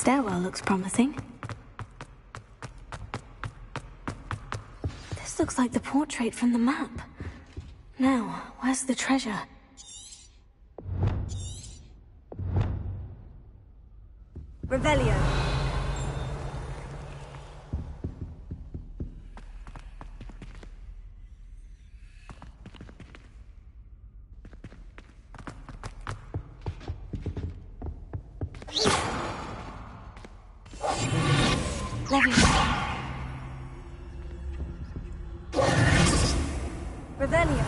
stairwell looks promising. This looks like the portrait from the map. Now, where's the treasure? Revelio. Revelio.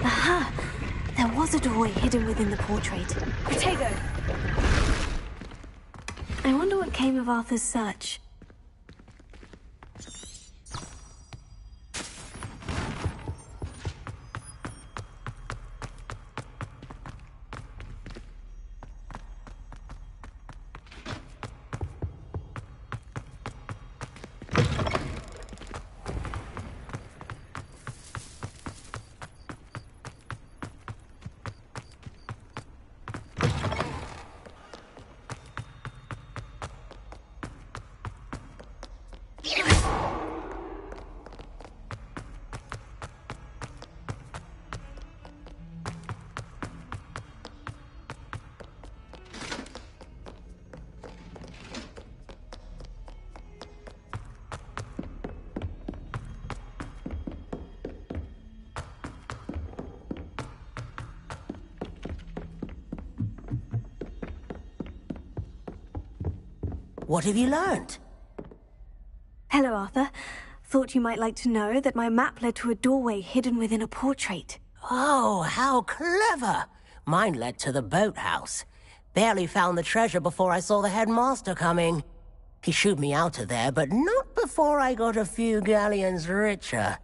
Aha! There was a doorway hidden within the portrait. Protego! I wonder what came of Arthur's search. What have you learned? Hello, Arthur. Thought you might like to know that my map led to a doorway hidden within a portrait. Oh, how clever! Mine led to the boathouse. Barely found the treasure before I saw the headmaster coming. He shooed me out of there, but not before I got a few galleons richer.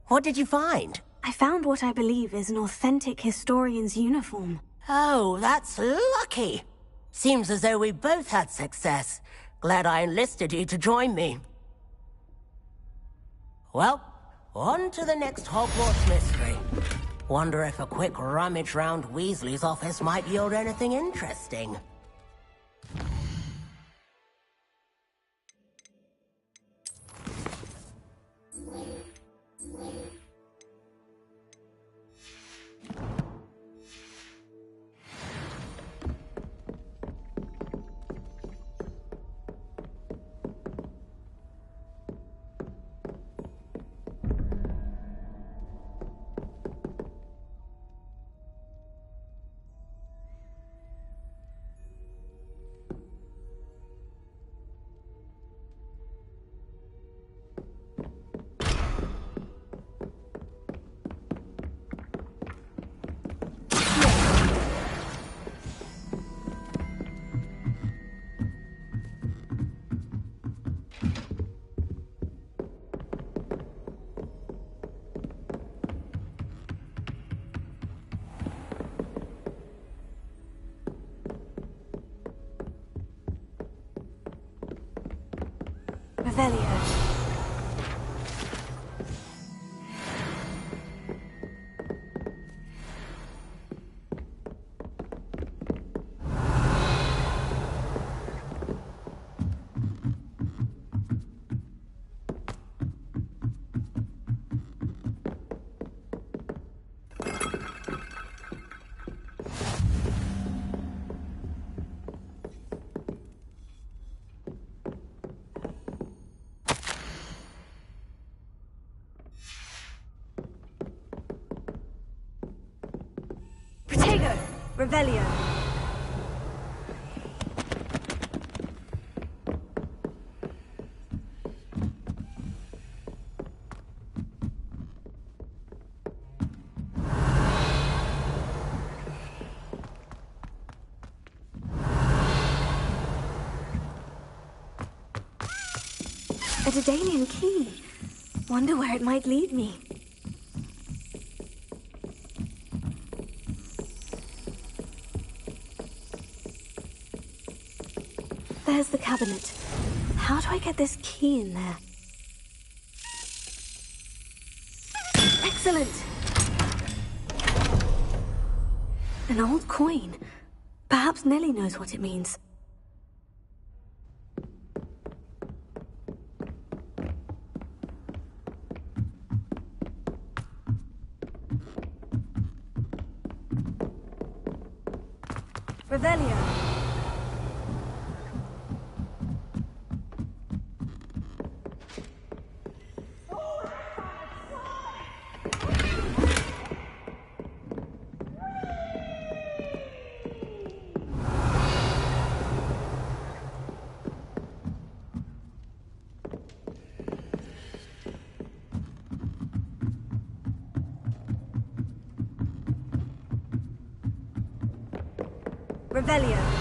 What did you find? I found what I believe is an authentic historian's uniform. Oh, that's lucky. Seems as though we both had success. Glad I enlisted you to join me. Well, on to the next Hogwarts mystery. Wonder if a quick rummage round Weasley's office might yield anything interesting. Revelio. Revelio. A Daedalian key. Wonder where it might lead me. There's the cabinet. How do I get this key in there? Excellent! An old coin. Perhaps Nellie knows what it means. Revelio. Revelio.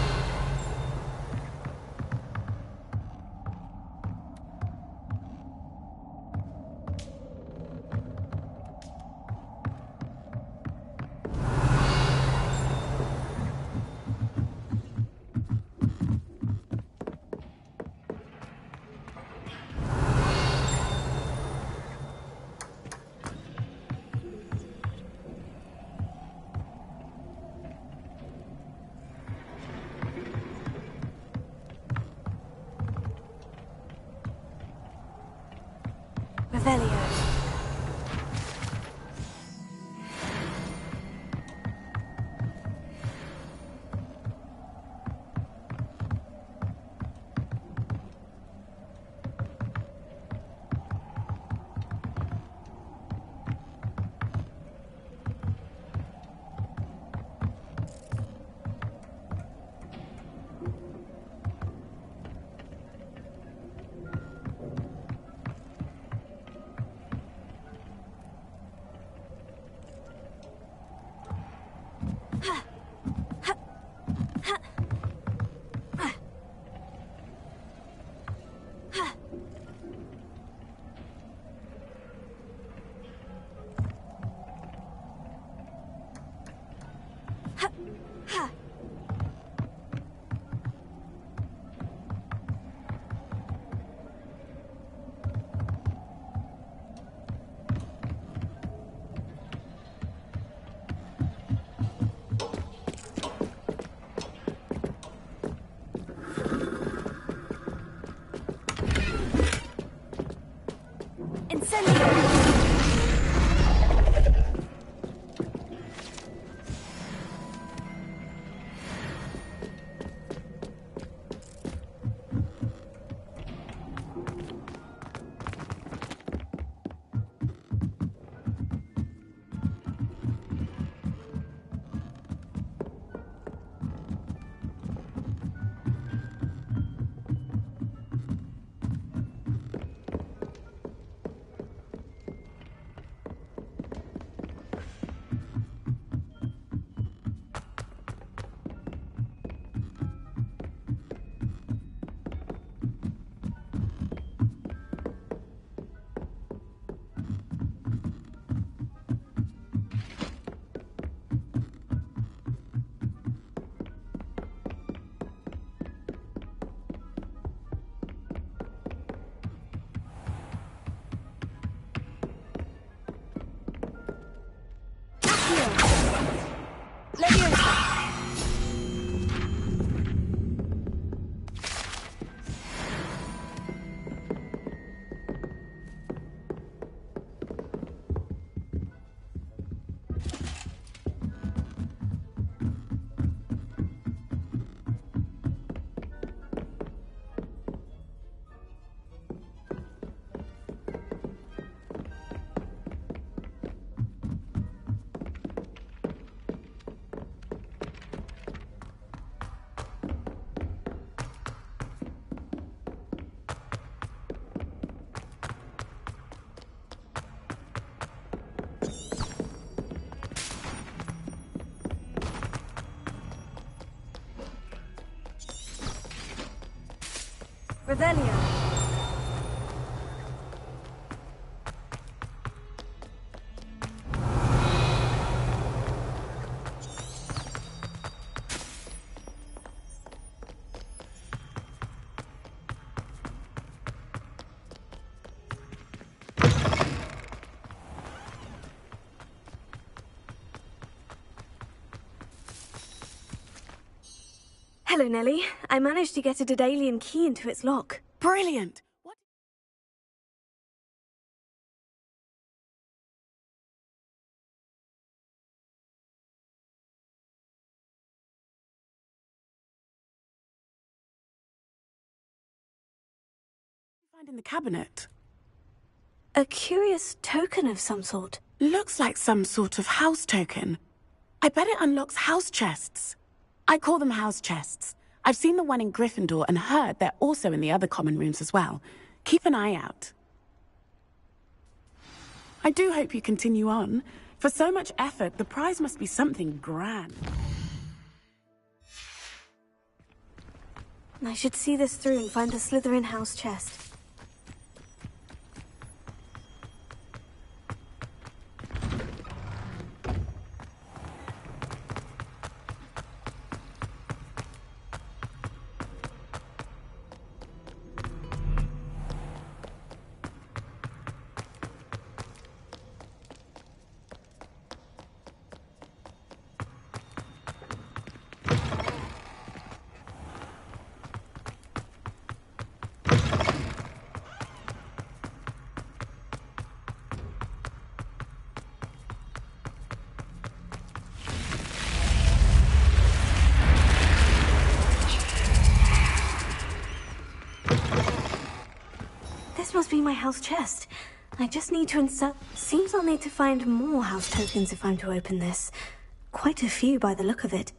Revelio. Revelio. Hello, Nellie. I managed to get a Daedalian key into its lock. Brilliant! What did you find in the cabinet? A curious token of some sort. Looks like some sort of house token. I bet it unlocks house chests. I call them house chests. I've seen the one in Gryffindor and heard they're also in the other common rooms as well. Keep an eye out. I do hope you continue on. For so much effort, the prize must be something grand. I should see this through and find the Slytherin house chest. This must be my house chest. I just need to insert... Seems I'll need to find more house tokens if I'm to open this. Quite a few by the look of it.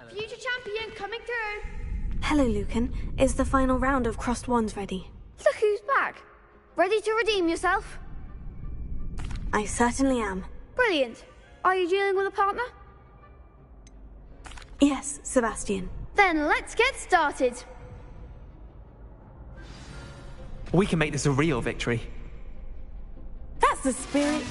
Future champion coming through. Hello, Lucan. Is the final round of Crossed Wands ready? Look who's back. Ready to redeem yourself? I certainly am. Brilliant. Are you dealing with a partner? Yes, Sebastian. Then let's get started. We can make this a real victory. That's the spirit.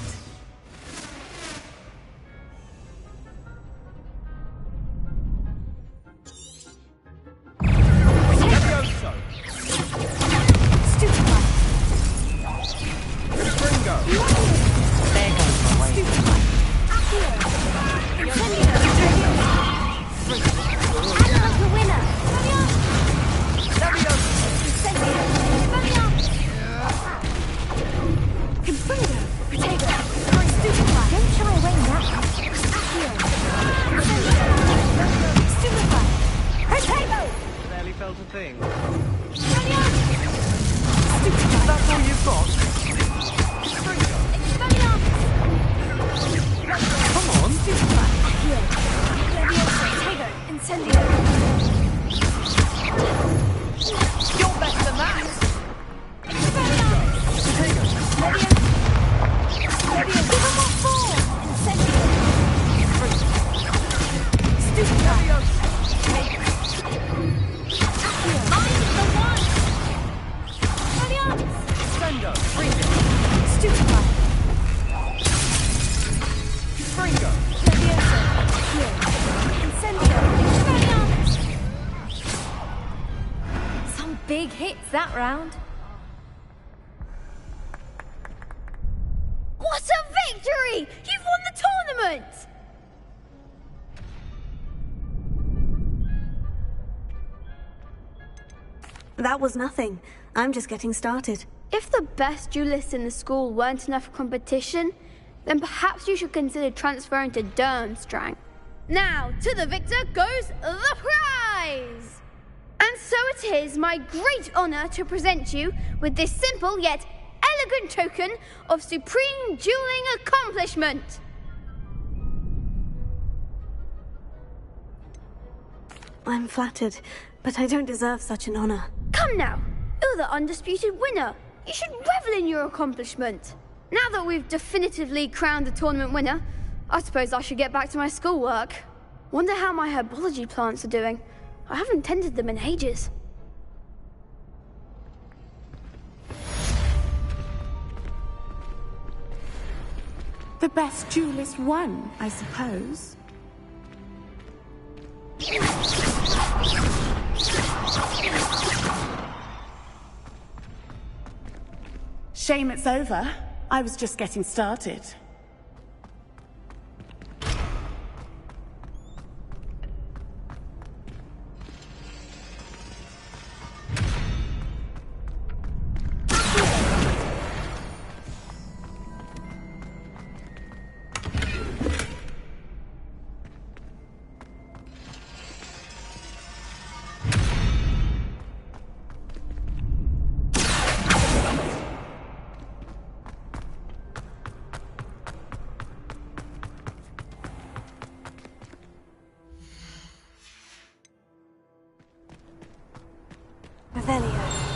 Big hits that round. What a victory! You've won the tournament! That was nothing. I'm just getting started. If the best duelists in the school weren't enough for competition, then perhaps you should consider transferring to Durmstrang. Now, to the victor goes the prize! And so it is my great honor to present you with this simple yet elegant token of supreme dueling accomplishment. I'm flattered, but I don't deserve such an honor. Come now, you're the undisputed winner. You should revel in your accomplishment. Now that we've definitively crowned the tournament winner, I suppose I should get back to my schoolwork. Wonder how my herbology plants are doing. I haven't tended them in ages. The best duelist won, I suppose. Shame it's over. I was just getting started. Revelio.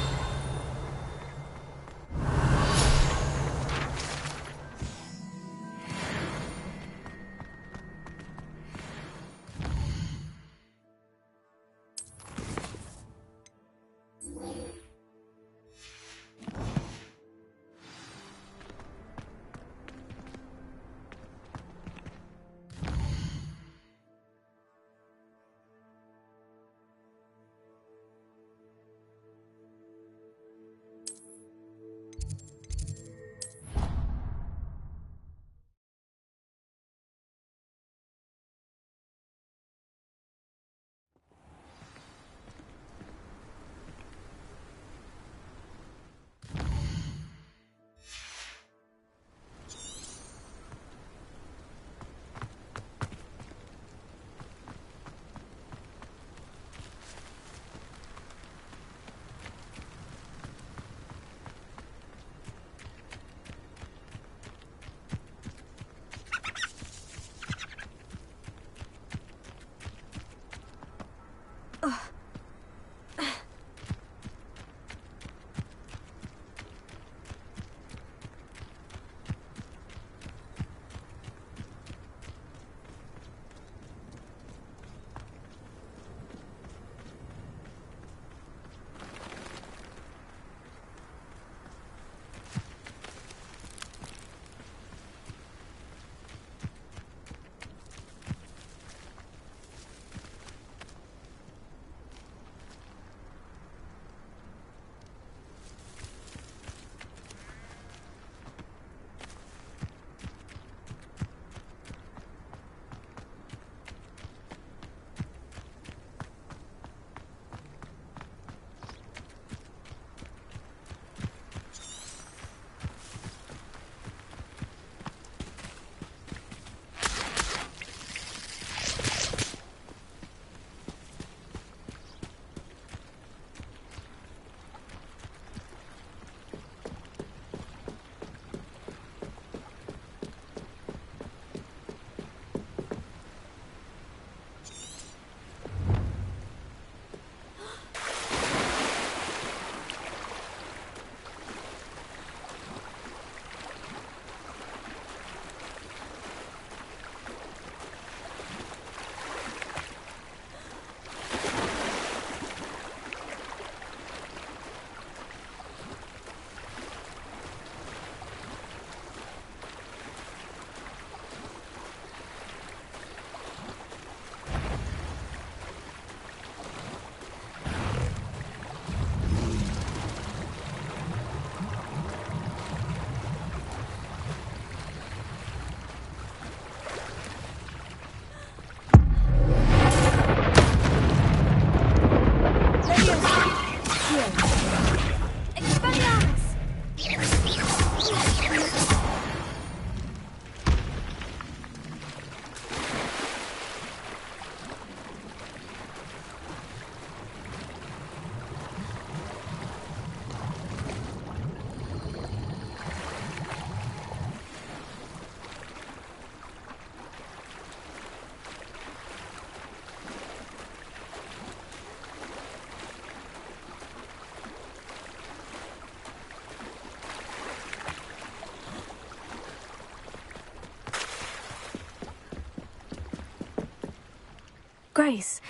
Grace,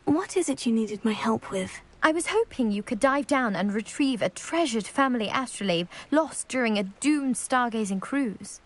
what is it you needed my help with? I was hoping you could dive down and retrieve a treasured family astrolabe lost during a doomed stargazing cruise.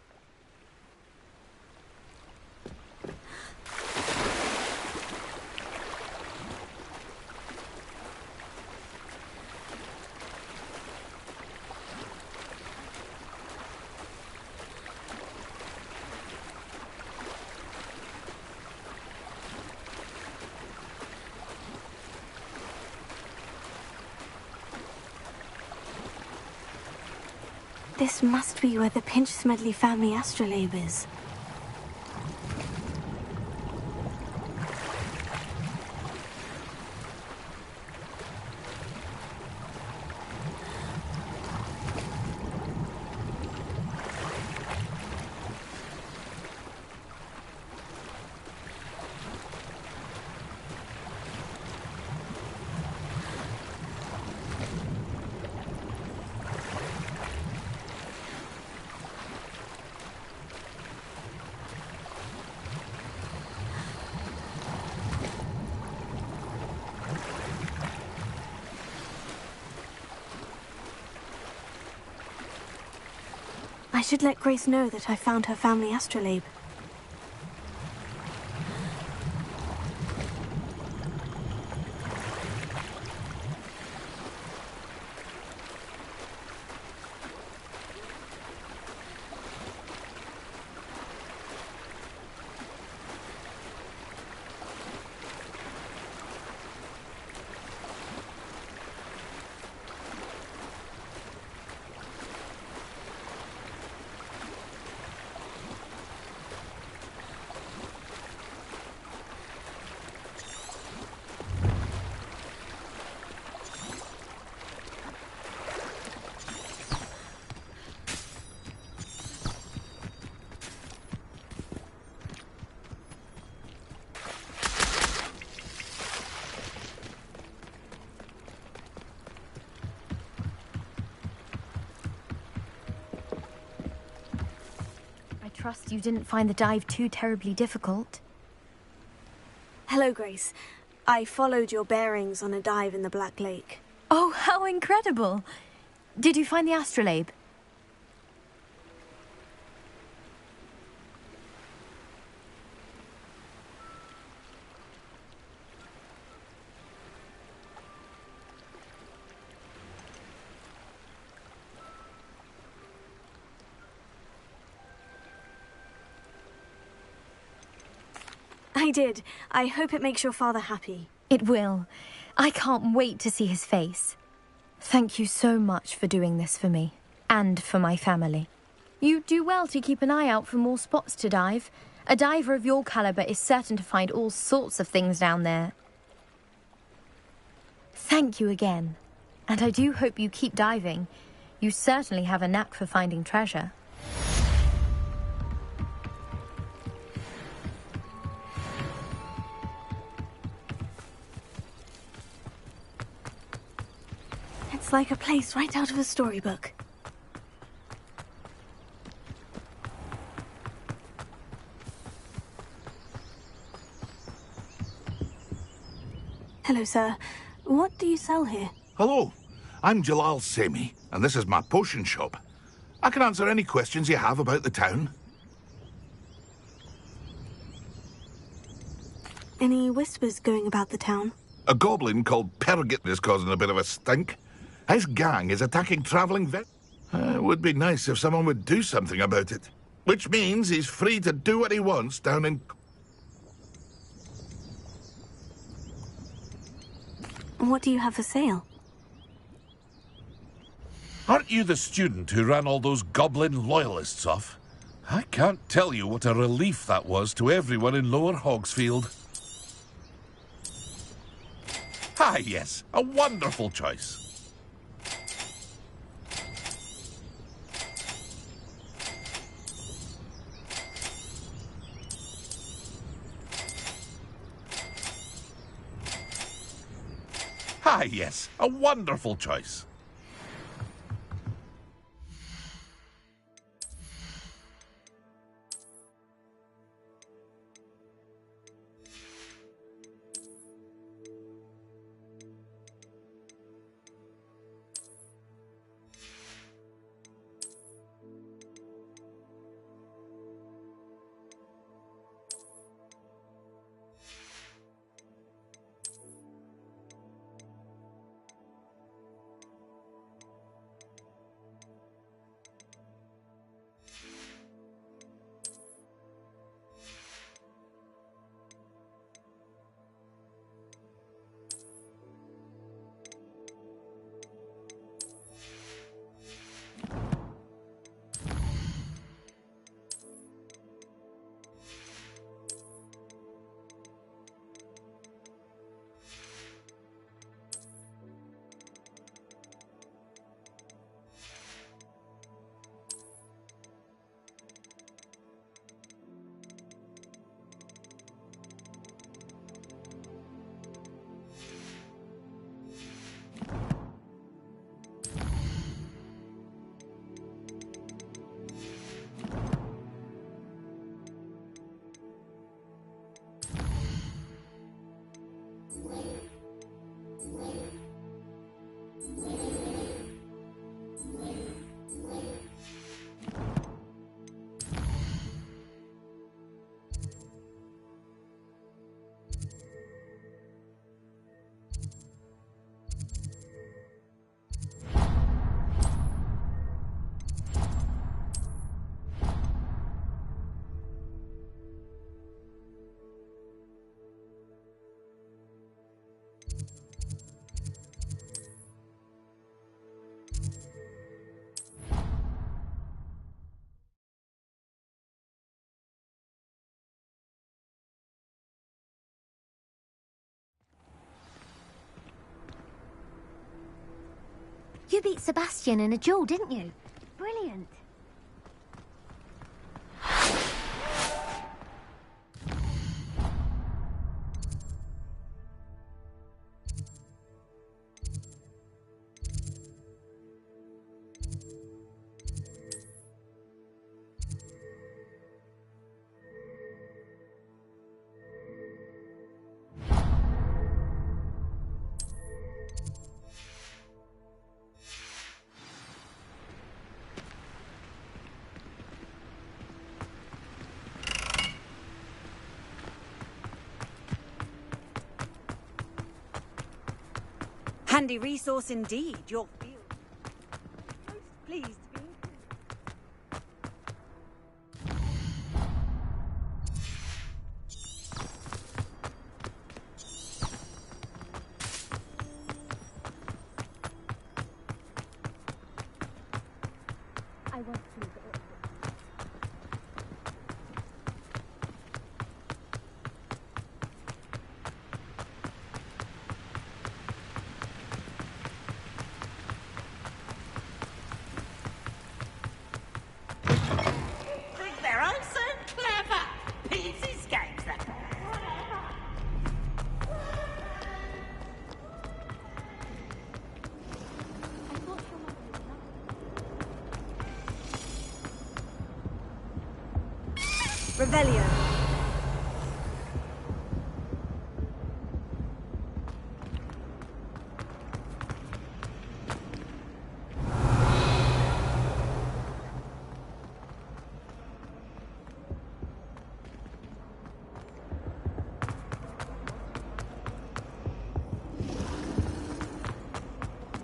This must be where the Pinch-Smedley family astrolabe is. I should let Grace know that I found her family astrolabe. I trust you didn't find the dive too terribly difficult. Hello, Grace. I followed your bearings on a dive in the Black Lake. Oh, how incredible! Did you find the astrolabe? I did. I hope it makes your father happy. It will. I can't wait to see his face. Thank you so much for doing this for me, and for my family. You do well to keep an eye out for more spots to dive. A diver of your caliber is certain to find all sorts of things down there. Thank you again, and I do hope you keep diving. You certainly have a knack for finding treasure. It's like a place right out of a storybook. Hello, sir. What do you sell here? Hello, I'm Jalal Semi, and this is my potion shop. I can answer any questions you have about the town. Any whispers going about the town? A goblin called Pergit is causing a bit of a stink. His gang is attacking travelling vet. It would be nice if someone would do something about it. Which means he's free to do what he wants down in... What do you have for sale? Aren't you the student who ran all those goblin loyalists off? I can't tell you what a relief that was to everyone in Lower Hogsfield. Ah, yes, a wonderful choice. Ah, yes, a wonderful choice. You beat Sebastian in a duel, didn't you? Brilliant. Handy resource indeed, your field. Most pleased to be I want to look at it. think they're all so clever. Pieces games that. Revelio.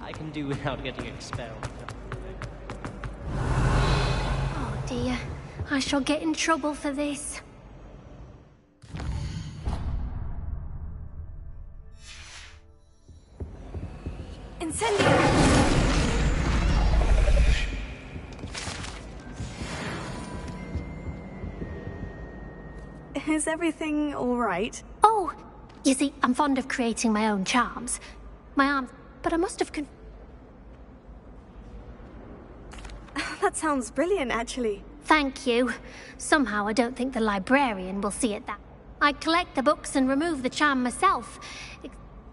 I can do without getting expelled. Oh dear, I shall get in trouble for this. Incendio! Is everything all right? Oh, you see, I'm fond of creating my own charms. My arms, but I must have That sounds brilliant, actually. Thank you. Somehow I don't think the librarian will see it that. I collect the books and remove the charm myself.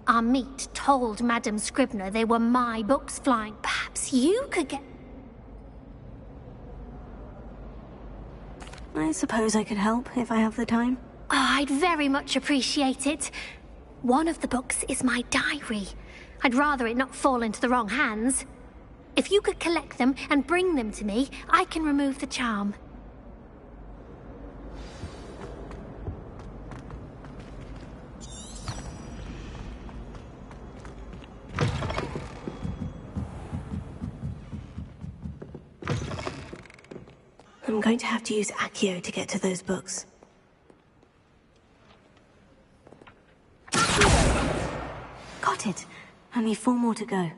Our meet told Madame Scribner they were my books flying. Perhaps you could get... I suppose I could help if I have the time. Oh, I'd very much appreciate it. One of the books is my diary. I'd rather it not fall into the wrong hands. If you could collect them and bring them to me, I can remove the charm. I'm going to have to use Accio to get to those books. Got it. Only 4 more to go.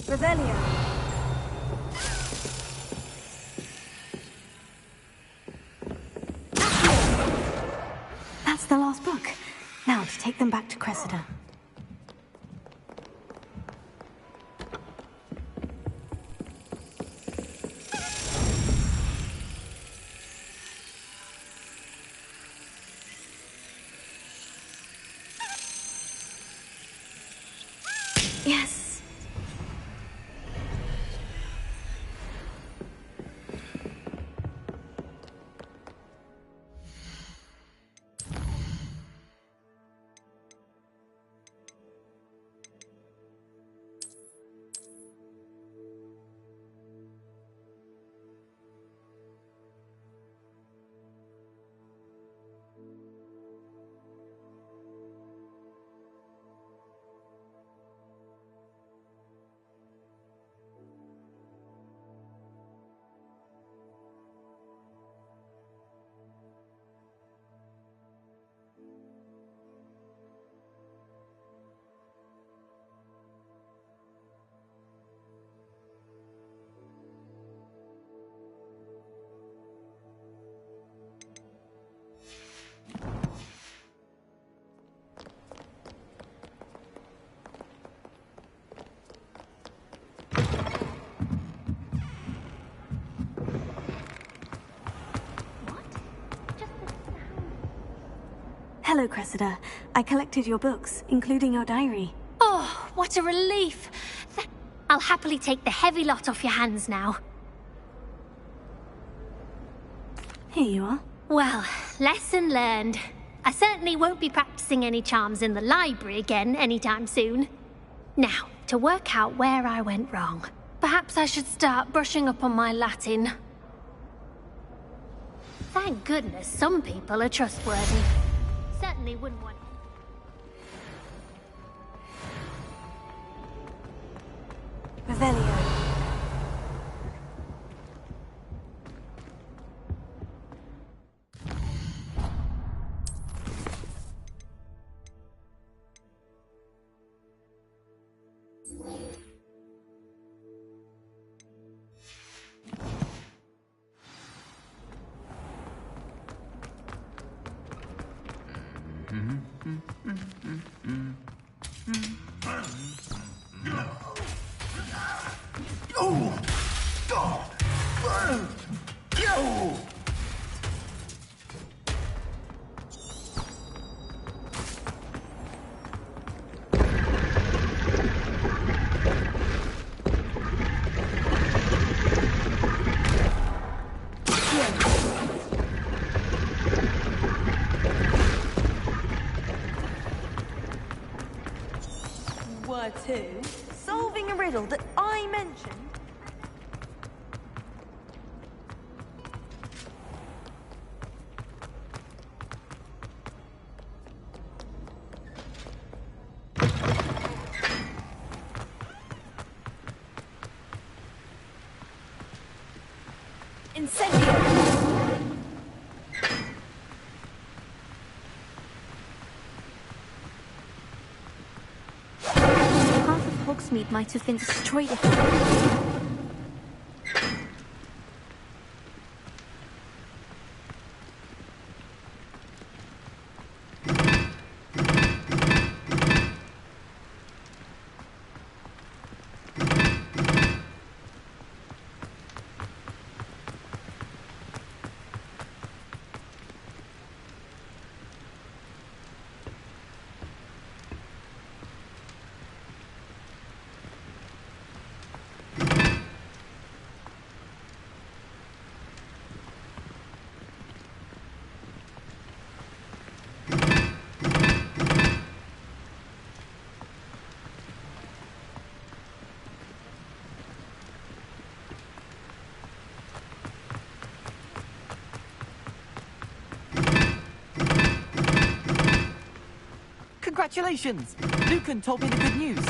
Revelio. That's the last book. Now to take them back to Cressida. Yes. Hello, Cressida. I collected your books, including your diary. Oh, what a relief. I'll happily take the heavy lot off your hands now. Here you are. Well, lesson learned. I certainly won't be practicing any charms in the library again anytime soon. Now, to work out where I went wrong. Perhaps I should start brushing up on my Latin. Thank goodness some people are trustworthy. Certainly wouldn't want... Revelio. Were to solving a riddle that I mentioned. Hogsmeade might have been destroyed if... Congratulations! Lucan told me the good news.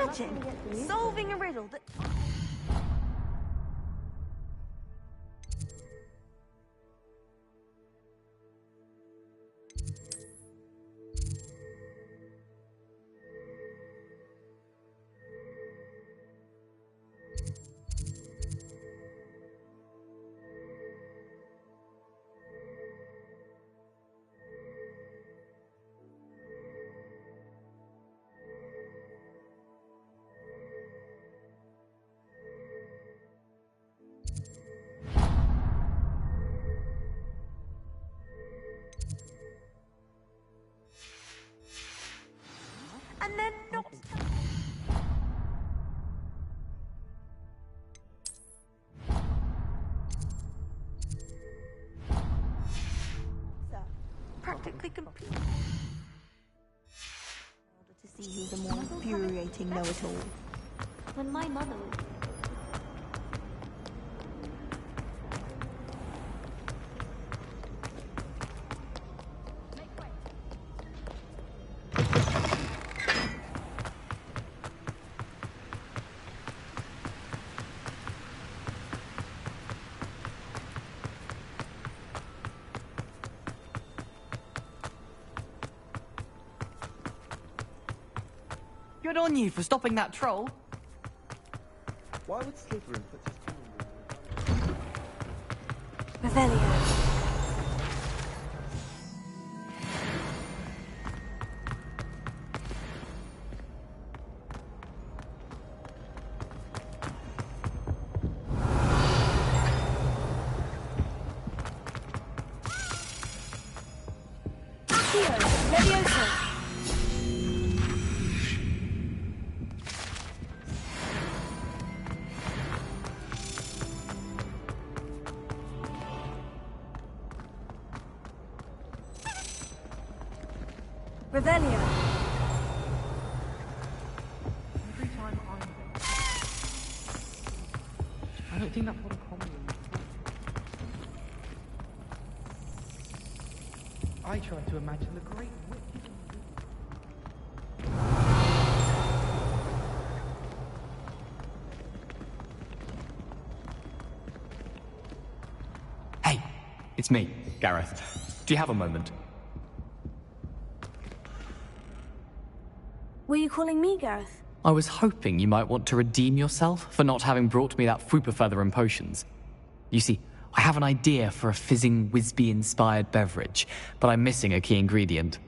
Imagine solving a riddle that... And then not... Practically complete. In order to see who's a more infuriating know-it-all. When my mother was... Good on you for stopping that troll. Why would Slytherin put this tool in? Revelio. Revelio. Every time I don't think that's what a common room is. I try to imagine the great witch. Hey, it's me, Gareth. Do you have a moment? Were you calling me, Gareth? I was hoping you might want to redeem yourself for not having brought me that Fupa Feather and potions. You see, I have an idea for a fizzing Wisby-inspired beverage, but I'm missing a key ingredient.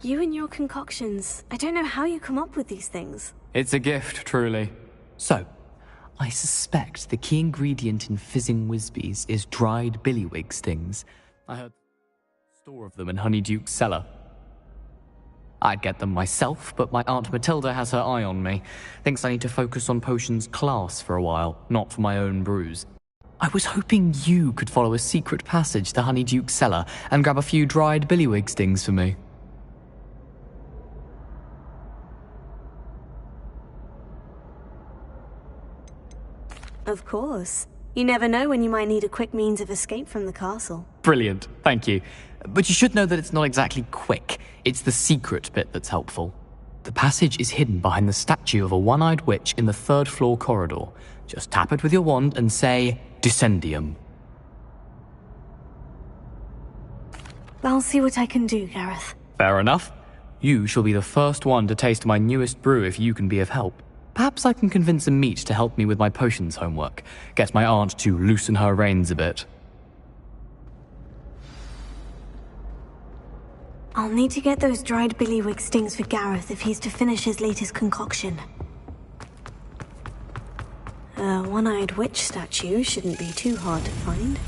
You and your concoctions. I don't know how you come up with these things. It's a gift, truly. So, I suspect the key ingredient in fizzing Whizbees is dried billywig stings. I heard a store of them in Honeyduke's cellar. I'd get them myself, but my Aunt Matilda has her eye on me. Thinks I need to focus on potions class for a while, not for my own brews. I was hoping you could follow a secret passage to Honeyduke's cellar and grab a few dried billywig stings for me. Of course. You never know when you might need a quick means of escape from the castle. Brilliant, thank you. But you should know that it's not exactly quick. It's the secret bit that's helpful. The passage is hidden behind the statue of a one-eyed witch in the third-floor corridor. Just tap it with your wand and say, Descendium. I'll see what I can do, Gareth. Fair enough. You shall be the first one to taste my newest brew if you can be of help. Perhaps I can convince a meat to help me with my potions homework. Get my aunt to loosen her reins a bit. I'll need to get those dried billywig stings for Gareth if he's to finish his latest concoction. A one-eyed witch statue shouldn't be too hard to find.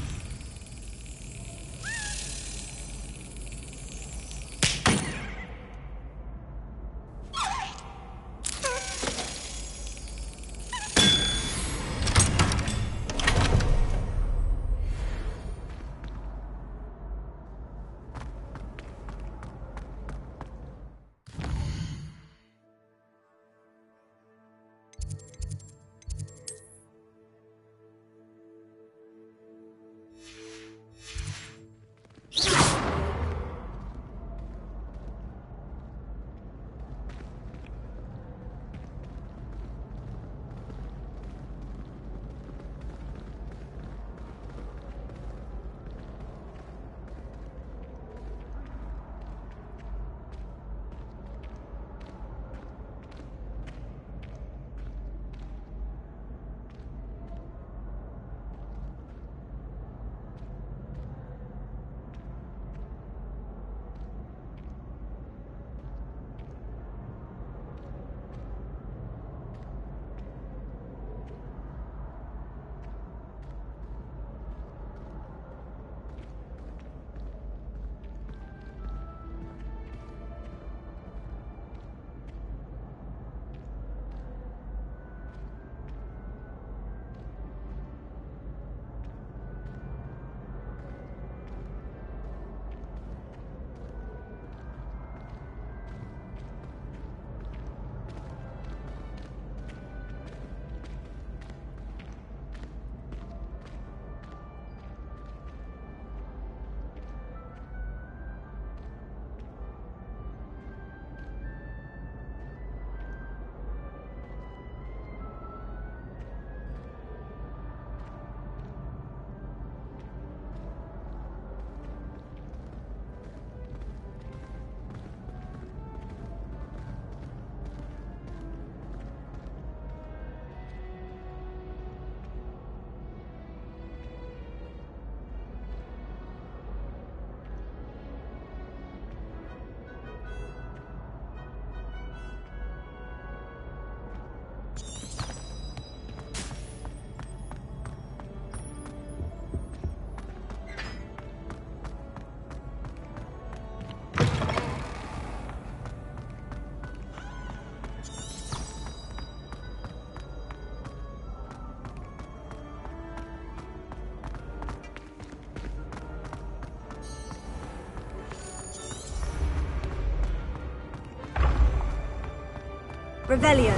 Revelio.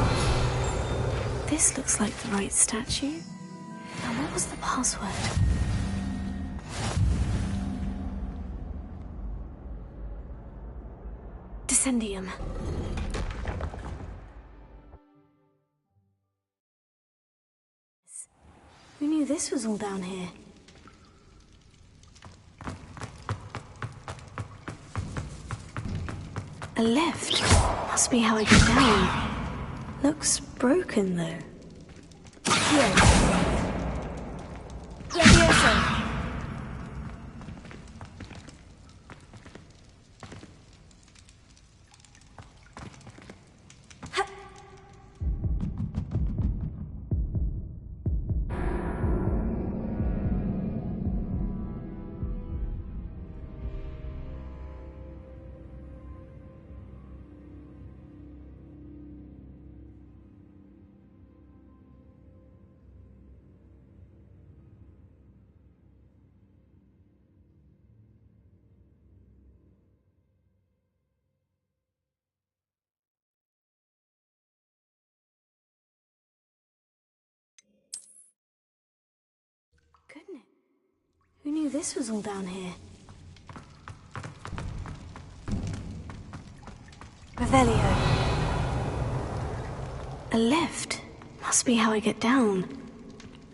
This looks like the right statue. Now, what was the password? Descendium. Who knew this was all down here? A lift. Must be how I get down. Looks broken, though. Who knew this was all down here? Revelio. A lift. Must be how I get down.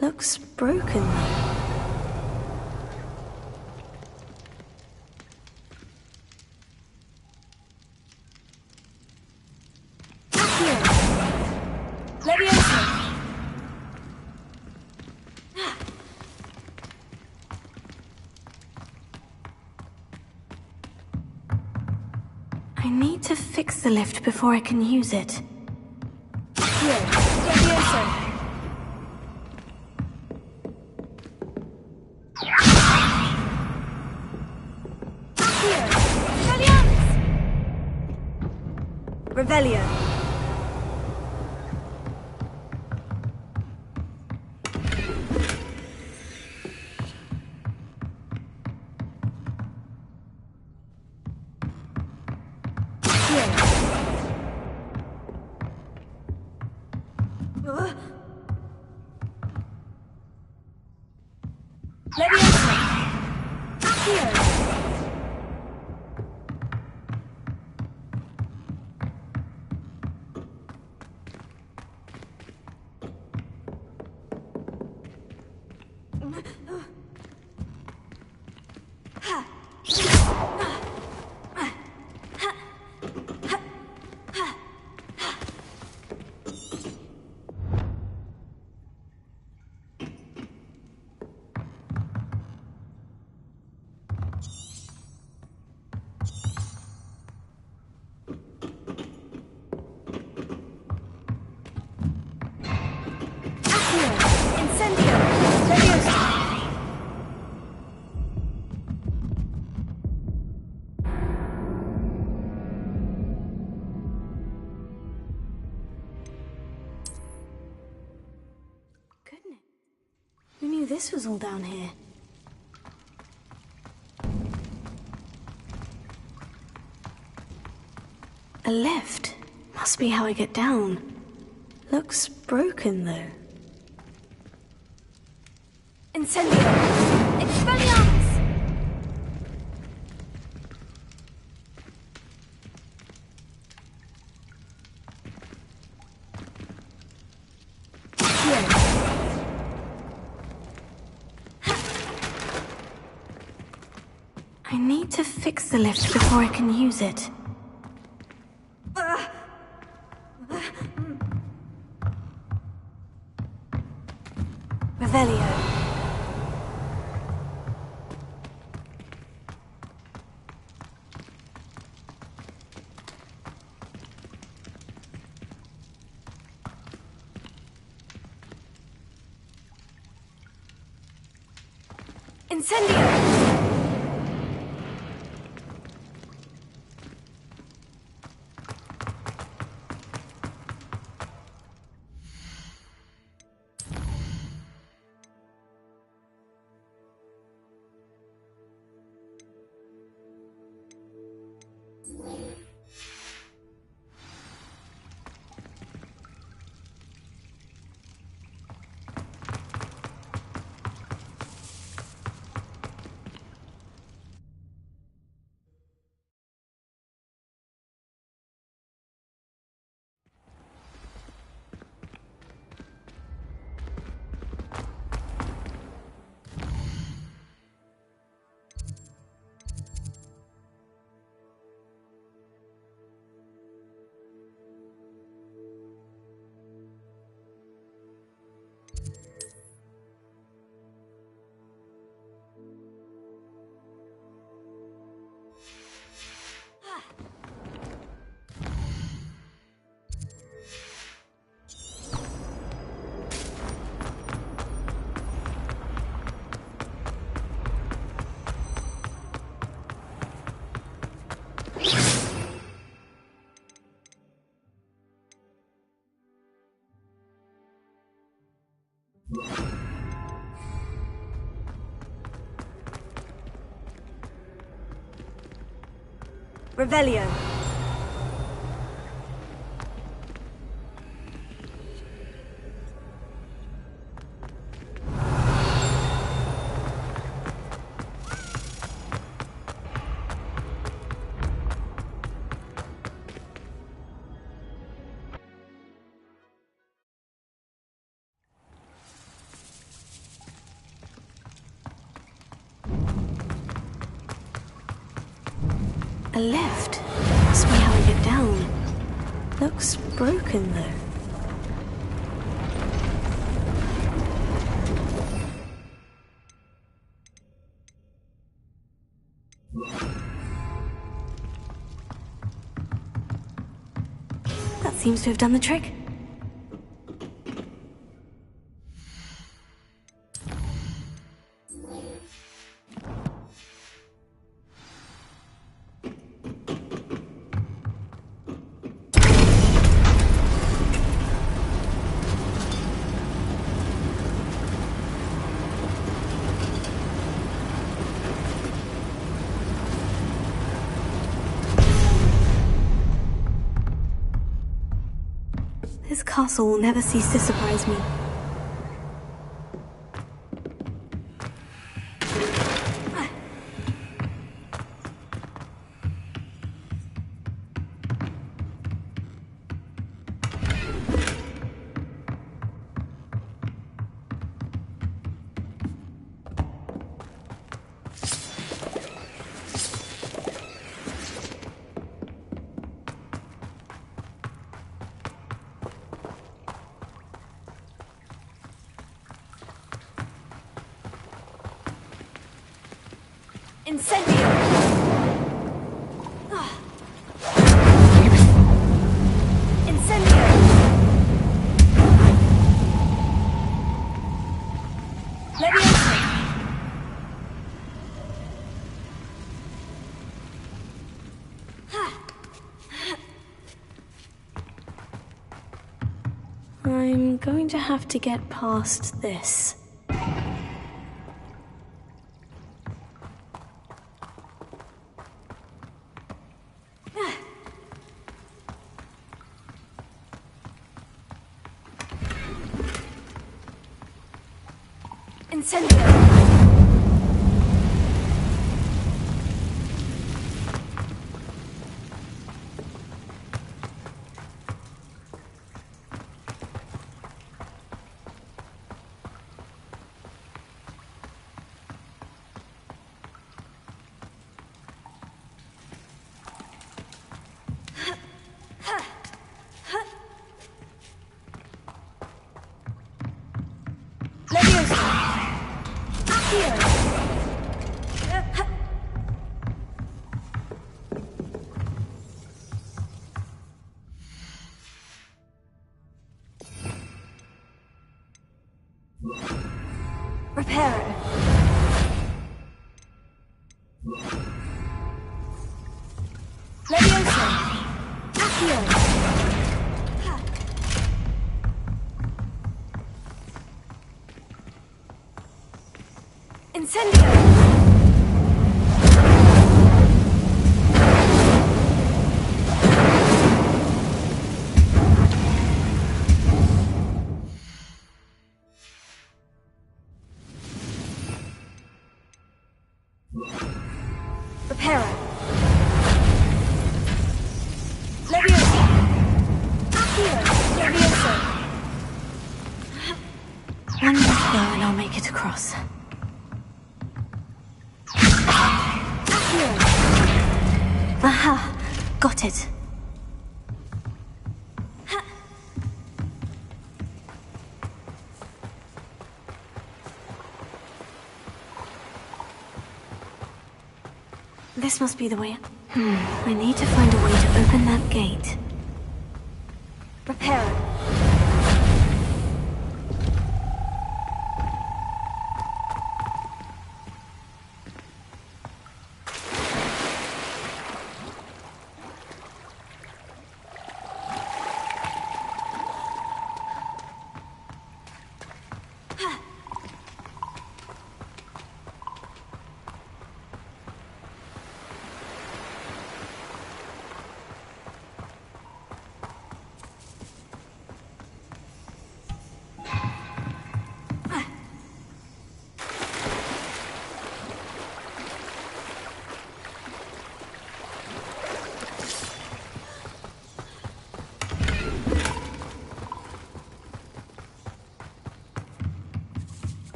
Looks broken though. I need to fix the lift before I can use it. Here, Levioso. Here, Valiance! Revelio. Who knew this was all down here? A lift. Must be how I get down. Looks broken though. Incendio! Expelliarmus! I need to fix the lift before I can use it. Revelio. Incendio! Revelio. A lift. Must be how I get down. Looks broken, though. That seems to have done the trick. This castle will never cease to surprise me. Incendio! Incendio! Leviosa! I'm going to have to get past this. Incendio! Reparo. Leviosa. Accio. Incendio. Reparo. Leviosa. Accio. Leviosa. One more go and I'll make it across. Accio. Aha! Got it. This must be the way. I need to find a way to open that gate. Reparo.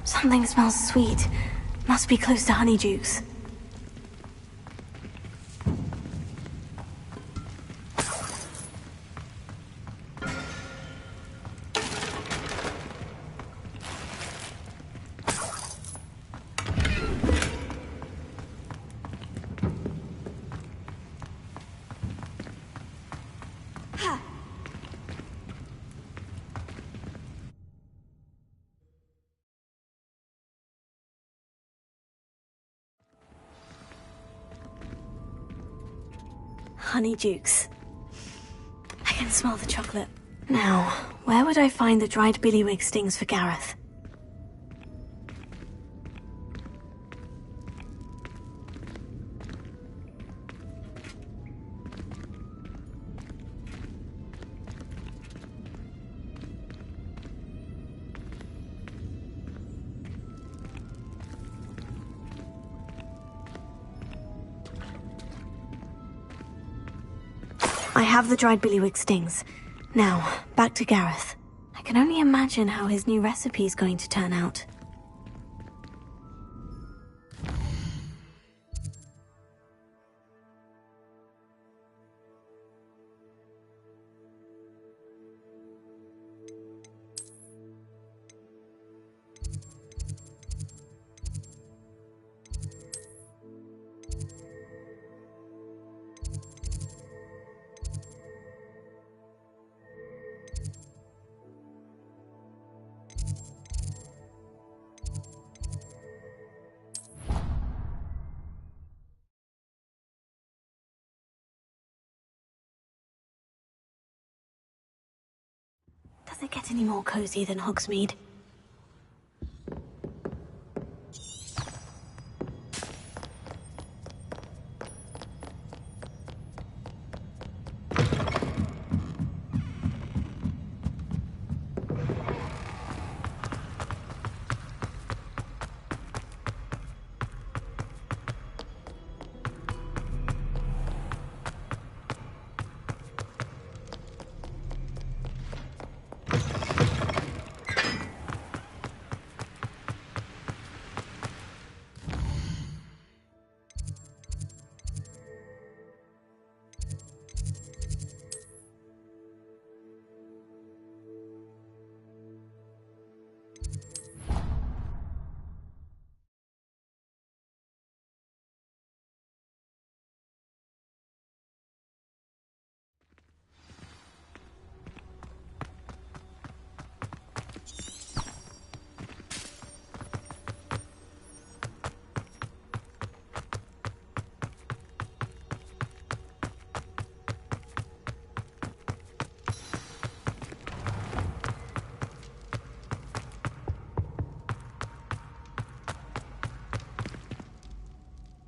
Something smells sweet. Must be close to Honeydukes. Honeydukes. I can smell the chocolate. Now, where would I find the dried billywig stings for Gareth? I have the dried billywig stings. Now, back to Gareth. I can only imagine how his new recipe is going to turn out. Does it get any more cozy than Hogsmeade?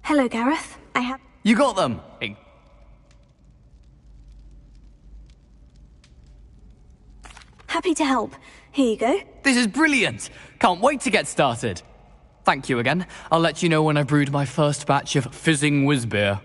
Hello, Gareth. You got them! Happy to help. Here you go. This is brilliant! Can't wait to get started. Thank you again. I'll let you know when I've brewed my first batch of fizzing whiz-beer.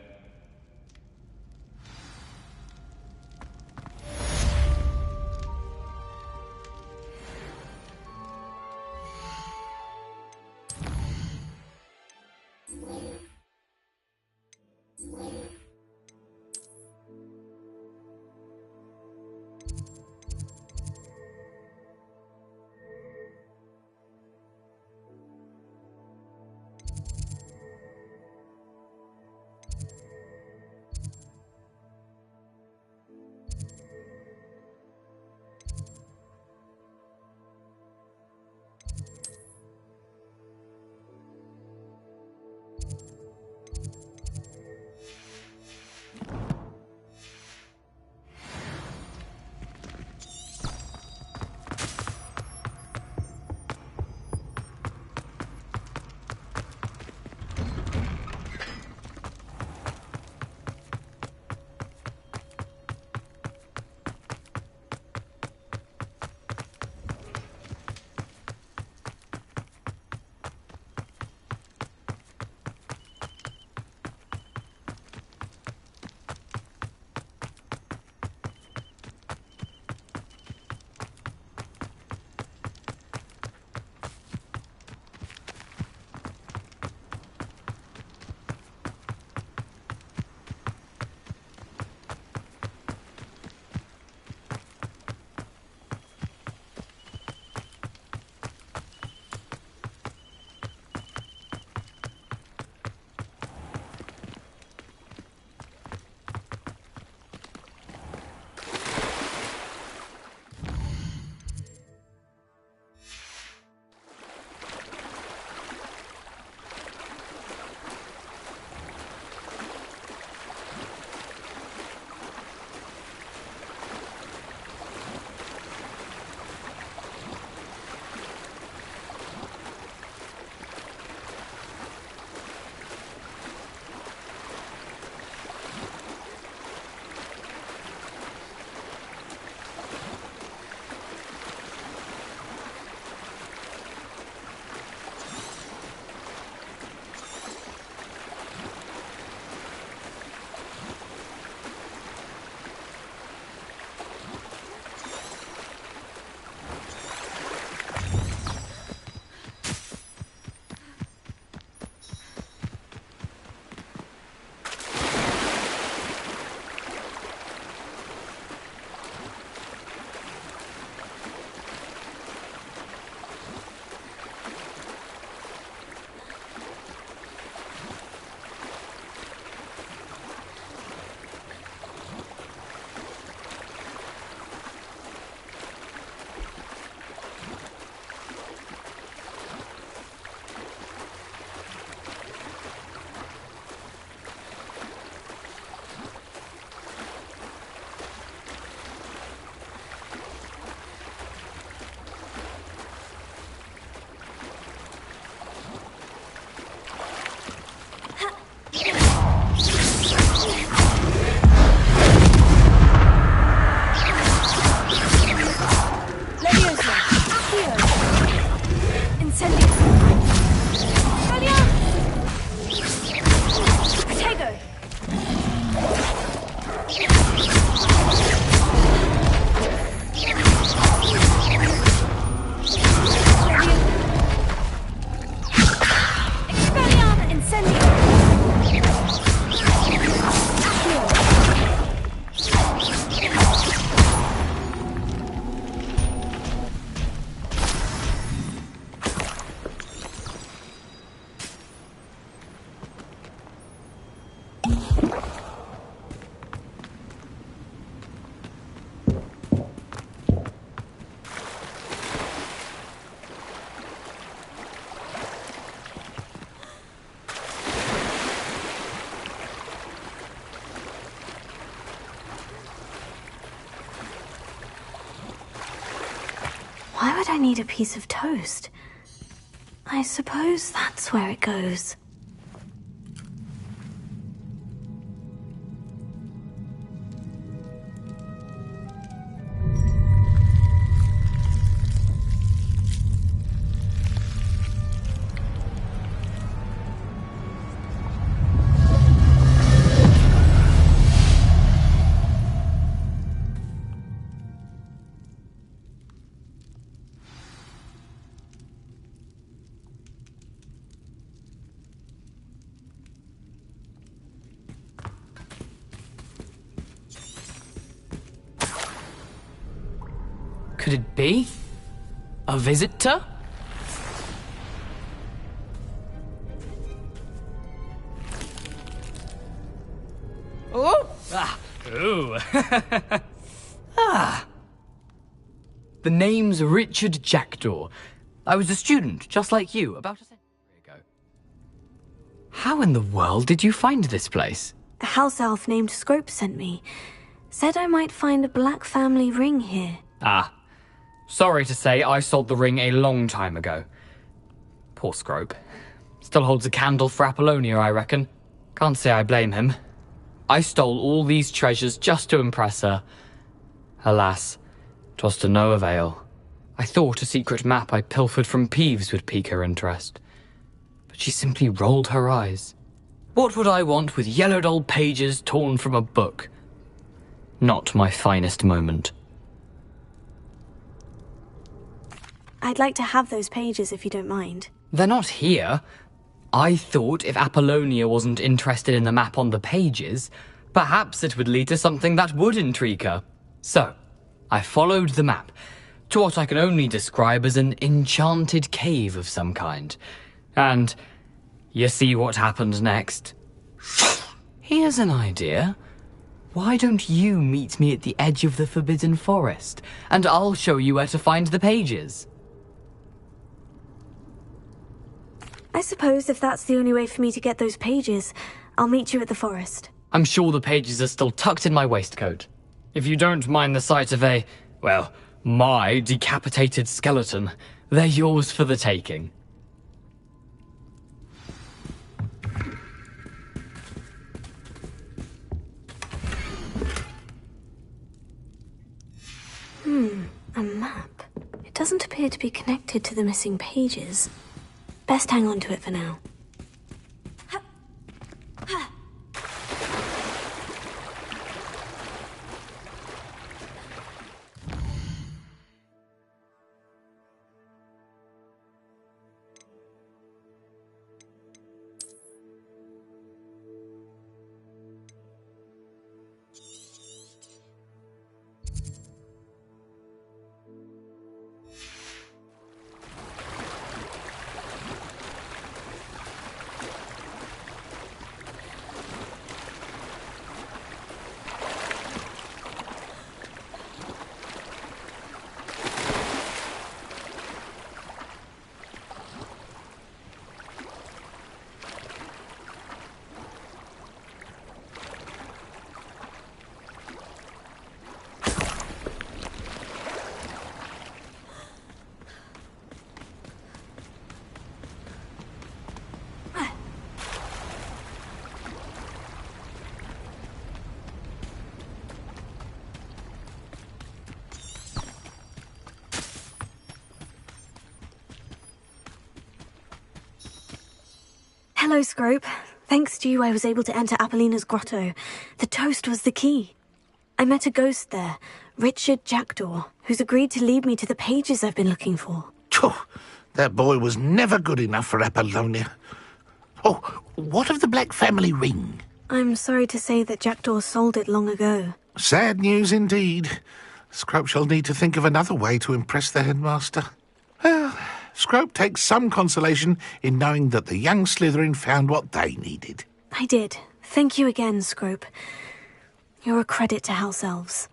Why would I need a piece of toast? I suppose that's where it goes. Could it be? A visitor? Oh! Ah! Ooh! Ah! The name's Richard Jackdaw. I was a student, just like you, about a century ago. How in the world did you find this place? A house elf named Scrope sent me. Said I might find a black family ring here. Ah. Sorry to say, I sold the ring a long time ago. Poor Scrope. Still holds a candle for Apollonia, I reckon. Can't say I blame him. I stole all these treasures just to impress her. Alas, 'twas to no avail. I thought a secret map I pilfered from Peeves would pique her interest. But she simply rolled her eyes. What would I want with yellowed old pages torn from a book? Not my finest moment. I'd like to have those pages if you don't mind. They're not here. I thought if Apollonia wasn't interested in the map on the pages, perhaps it would lead to something that would intrigue her. So, I followed the map to what I can only describe as an enchanted cave of some kind. And you see what happened next? Here's an idea. Why don't you meet me at the edge of the Forbidden Forest, and I'll show you where to find the pages? I suppose if that's the only way for me to get those pages, I'll meet you at the forest. I'm sure the pages are still tucked in my waistcoat. If you don't mind the sight of well, my decapitated skeleton, they're yours for the taking. A map. It doesn't appear to be connected to the missing pages. Best hang on to it for now. Hello, Scrope. Thanks to you, I was able to enter Apollina's grotto. The toast was the key. I met a ghost there, Richard Jackdaw, who's agreed to lead me to the pages I've been looking for. That boy was never good enough for Apollonia. Oh, what of the Black family ring? I'm sorry to say that Jackdaw sold it long ago. Sad news indeed. Scrope shall need to think of another way to impress the headmaster. Well, Scrope takes some consolation in knowing that the young Slytherin found what they needed. I did. Thank you again, Scrope. You're a credit to House Elves.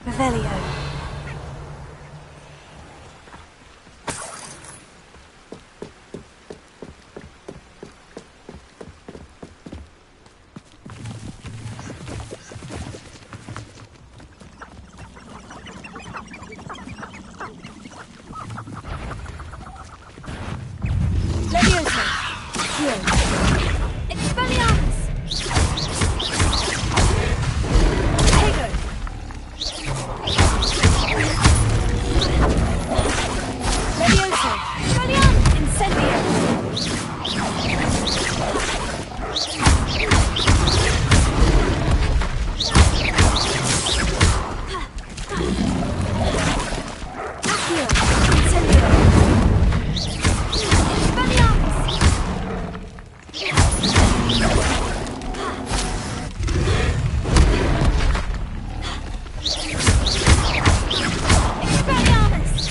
Revelio. Leviosa. Heal. Expelliarmus. Tego. Leviosa. Expelliarmus. Incendio. Accio. Incendio. Expelliarmus. Expelliarmus.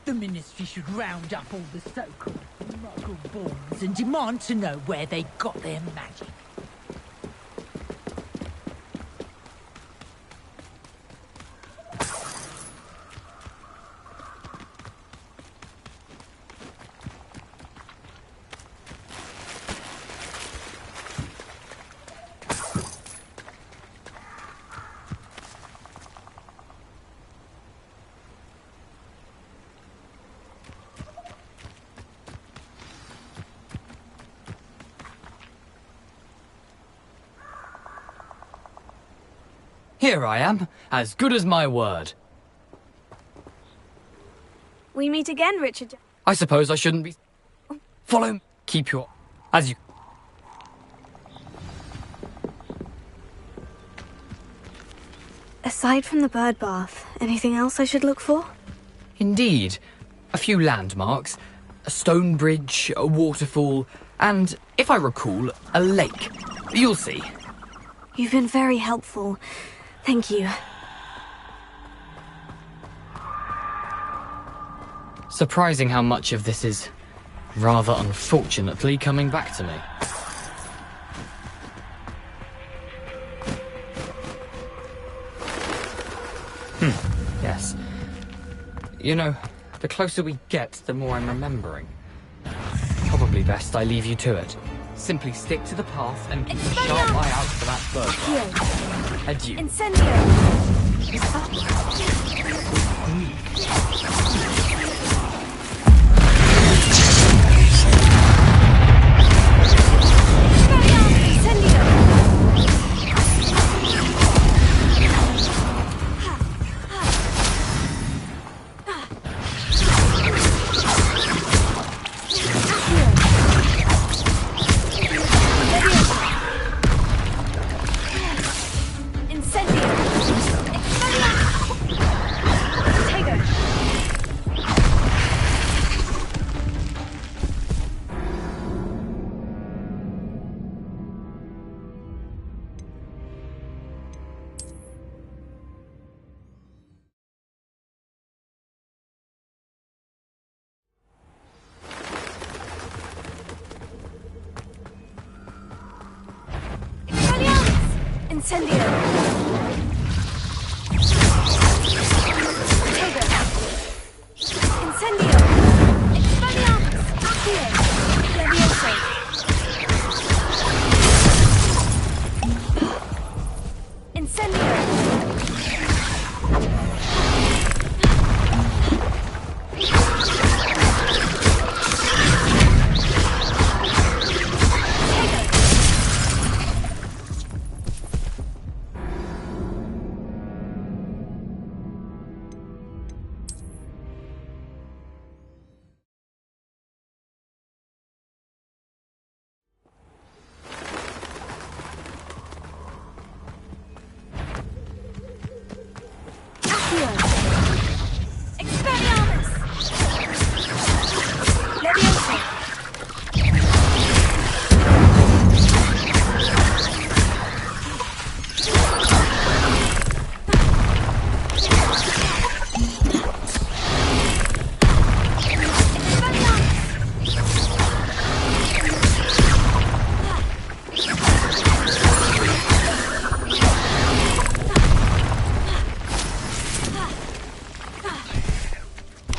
The Ministry should round up all the so-called muggle-borns and demand to know where they got their magic. Here I am, as good as my word. We meet again, Richard. I suppose I shouldn't be... Follow me. Keep your... As you... Aside from the bird bath, anything else I should look for? Indeed. A few landmarks, a stone bridge, a waterfall, and, if I recall, a lake. You'll see. You've been very helpful. Thank you. Surprising how much of this is, rather unfortunately, coming back to me. Yes. You know, the closer we get, the more I'm remembering. Probably best I leave you to it. Simply stick to the path and keep a sharp eye out for that bird. Adieu. Incendio. Incendio! Incendio! Expelliarmus! Accio!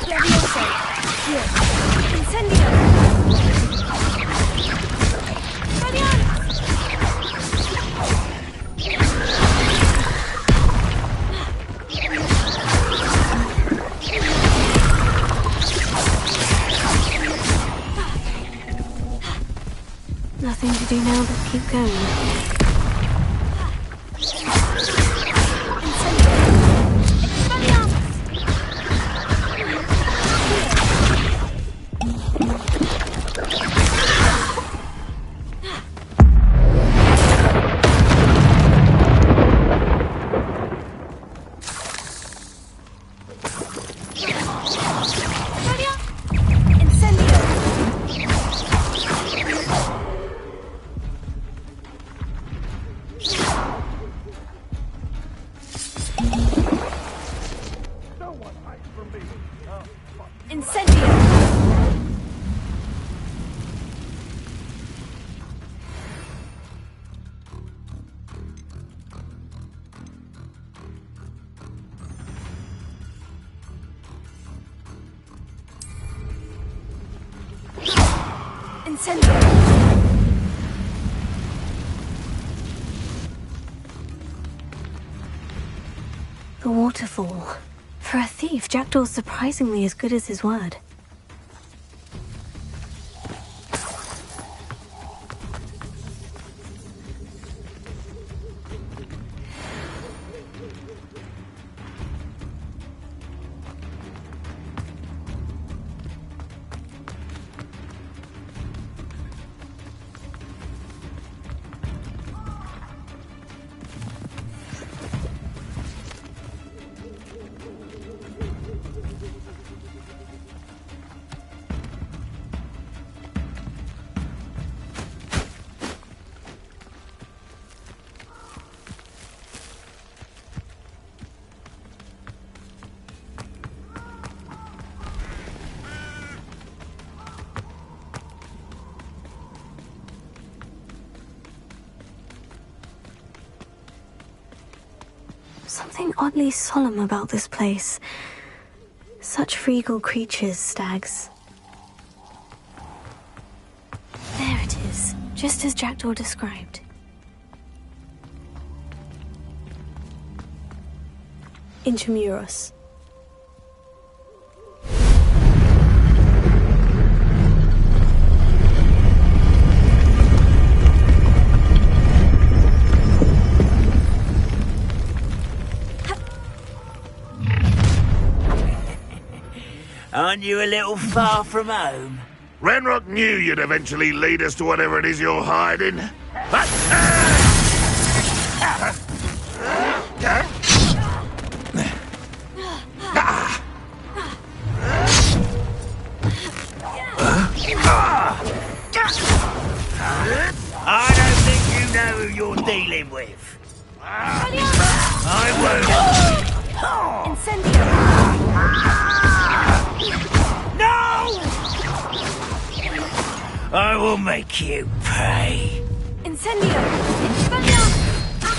Levioso! Incendio! Nothing to do now but keep going. The waterfall. For a thief, Jackdaw's surprisingly as good as his word. Something oddly solemn about this place. Such regal creatures, stags. There it is, just as Jackdaw described. Intramuros. Aren't you a little far from home? Renrock knew you'd eventually lead us to whatever it is you're hiding. But... I don't think you know who you're dealing with. I won't. Incendio! No! I will make you pay. Incendio! Expelliarmus!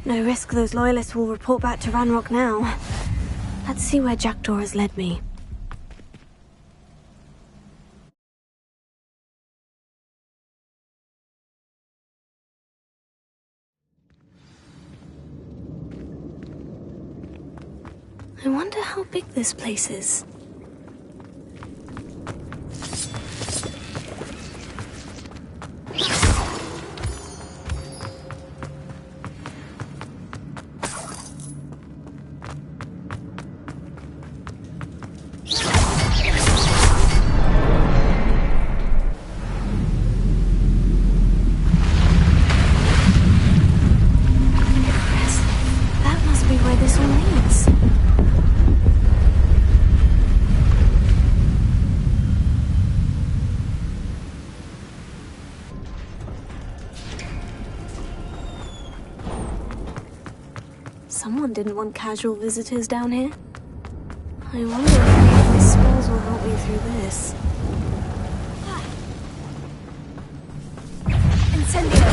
No risk those loyalists will report back to Ranrock now. Let's see where Jackdaw has led me. I wonder how big this place is. That must be where this all leads. Someone didn't want casual visitors down here. I wonder if any of my spells will help me through this. Incendio!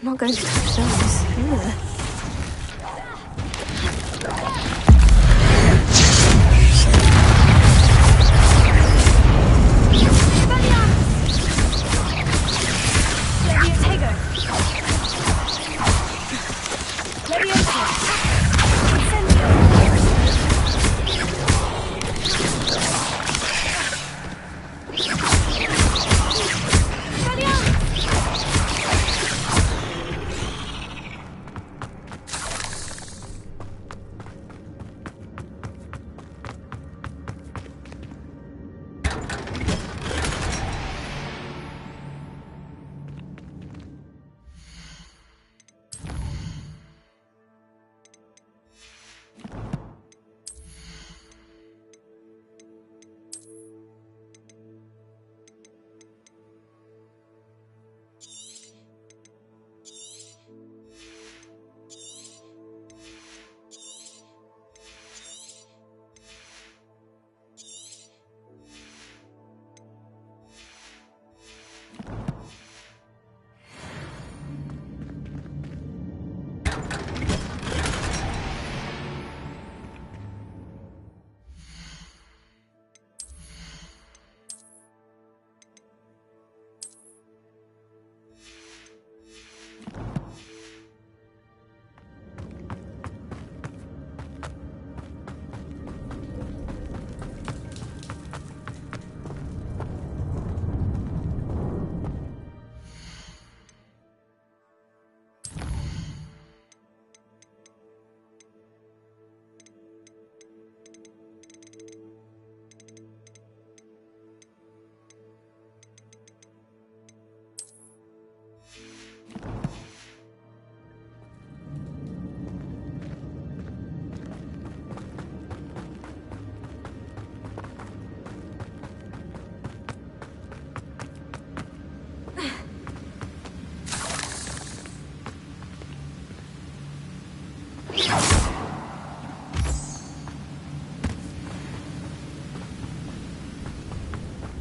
I'm not going to touch those. Ugh.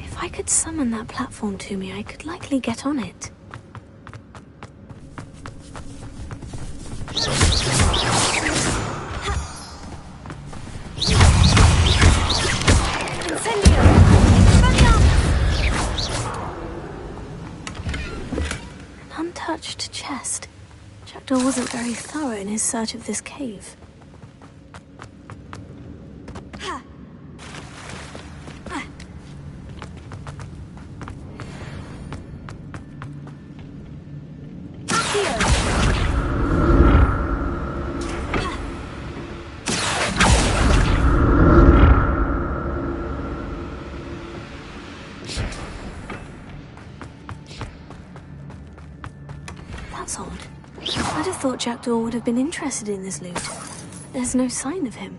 If I could summon that platform to me, I could likely get on it. An untouched chest. Jackdaw wasn't very thorough in his search of this cave. thought Jackdaw would have been interested in this loot. There's no sign of him.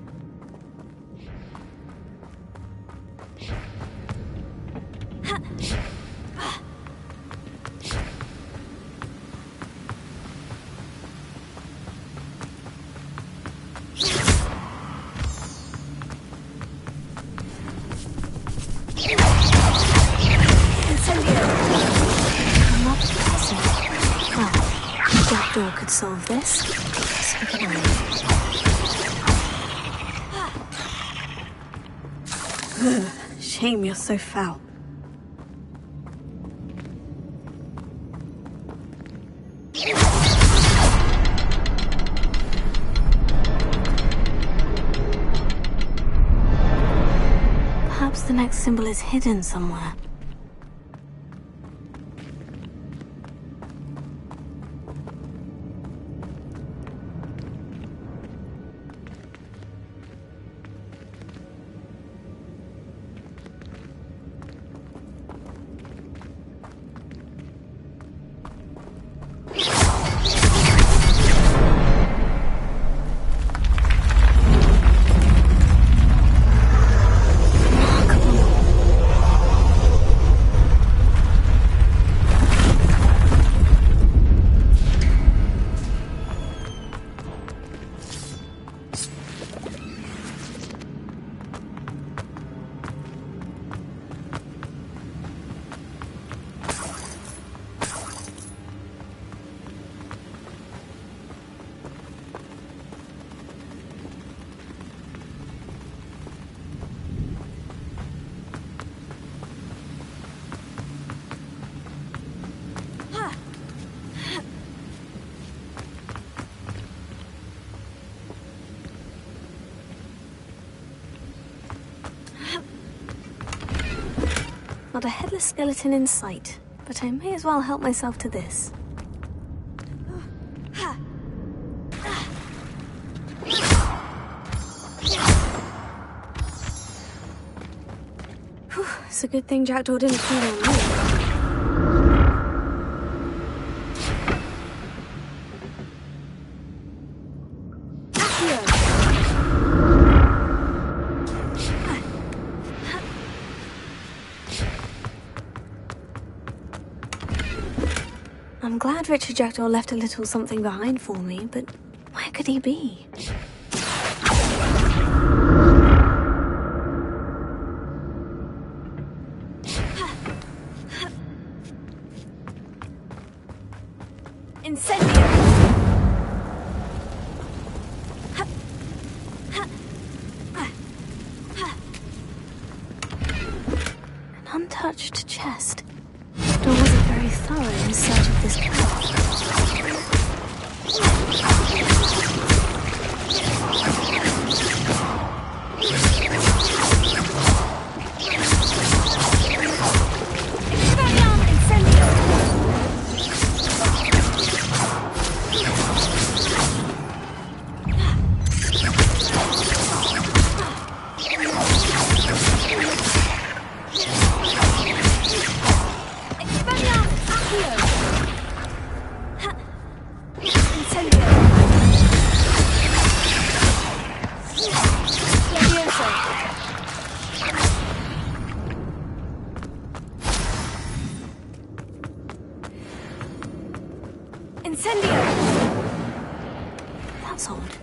Jackdaw could solve this. So can I. Shame you're so foul. Perhaps the next symbol is hidden somewhere. Not a headless skeleton in sight, but I may as well help myself to this. Whew, it's a good thing Jackdaw didn't feed on me. I'm glad Richard Jackdaw left a little something behind for me, but where could he be? Incendio! An untouched chest. Jackdaw wasn't very thorough in search of this craft. That's odd.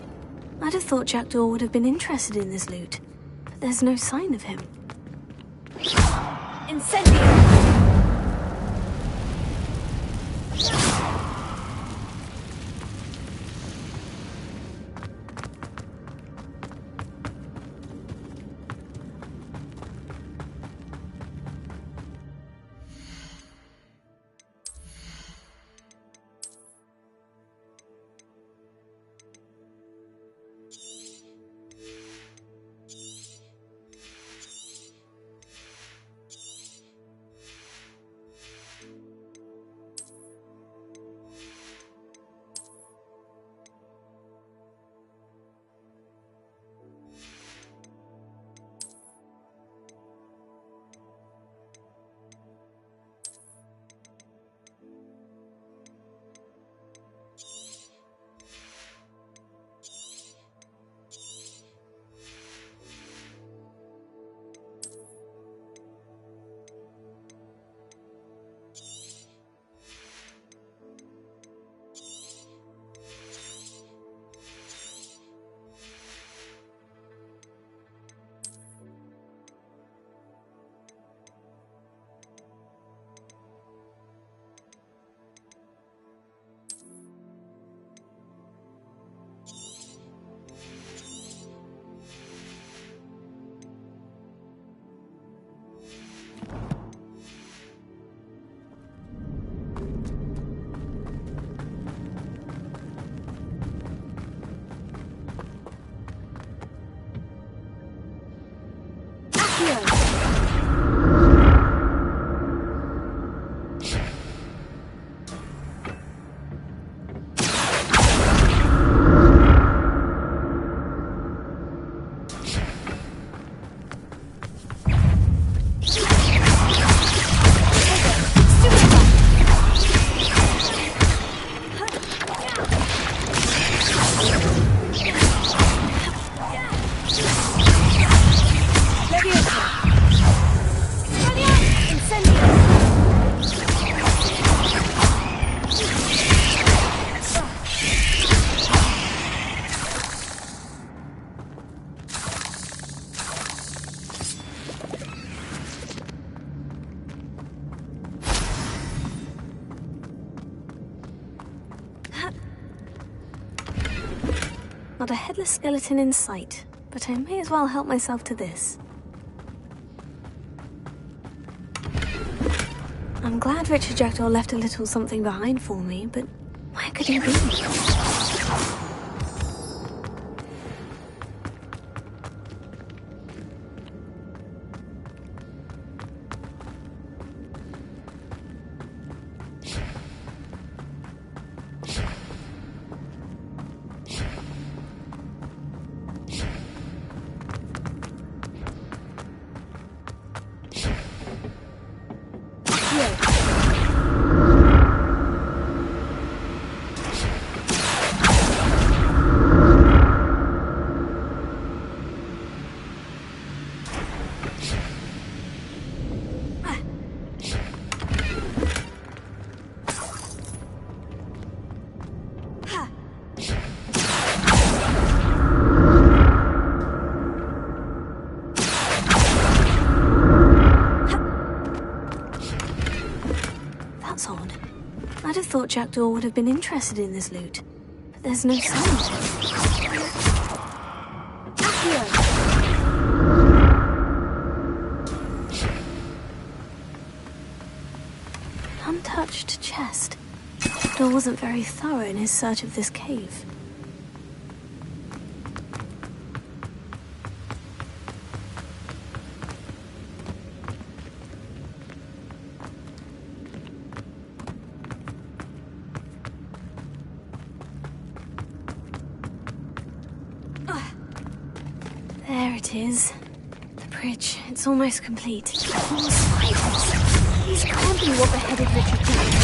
I'd have thought Jackdaw would have been interested in this loot, but there's no sign of him. Incendio! Not a headless skeleton in sight, but I may as well help myself to this. I'm glad Richard Jackdaw left a little something behind for me, but where could he be? That's odd. I'd have thought Jackdaw would have been interested in this loot, but there's no sign of it. Untouched chest. Jackdaw wasn't very thorough in his search of this cave. There it is. The bridge. It's almost complete. More spiders. These can't be what beheaded Richard Jackdaw.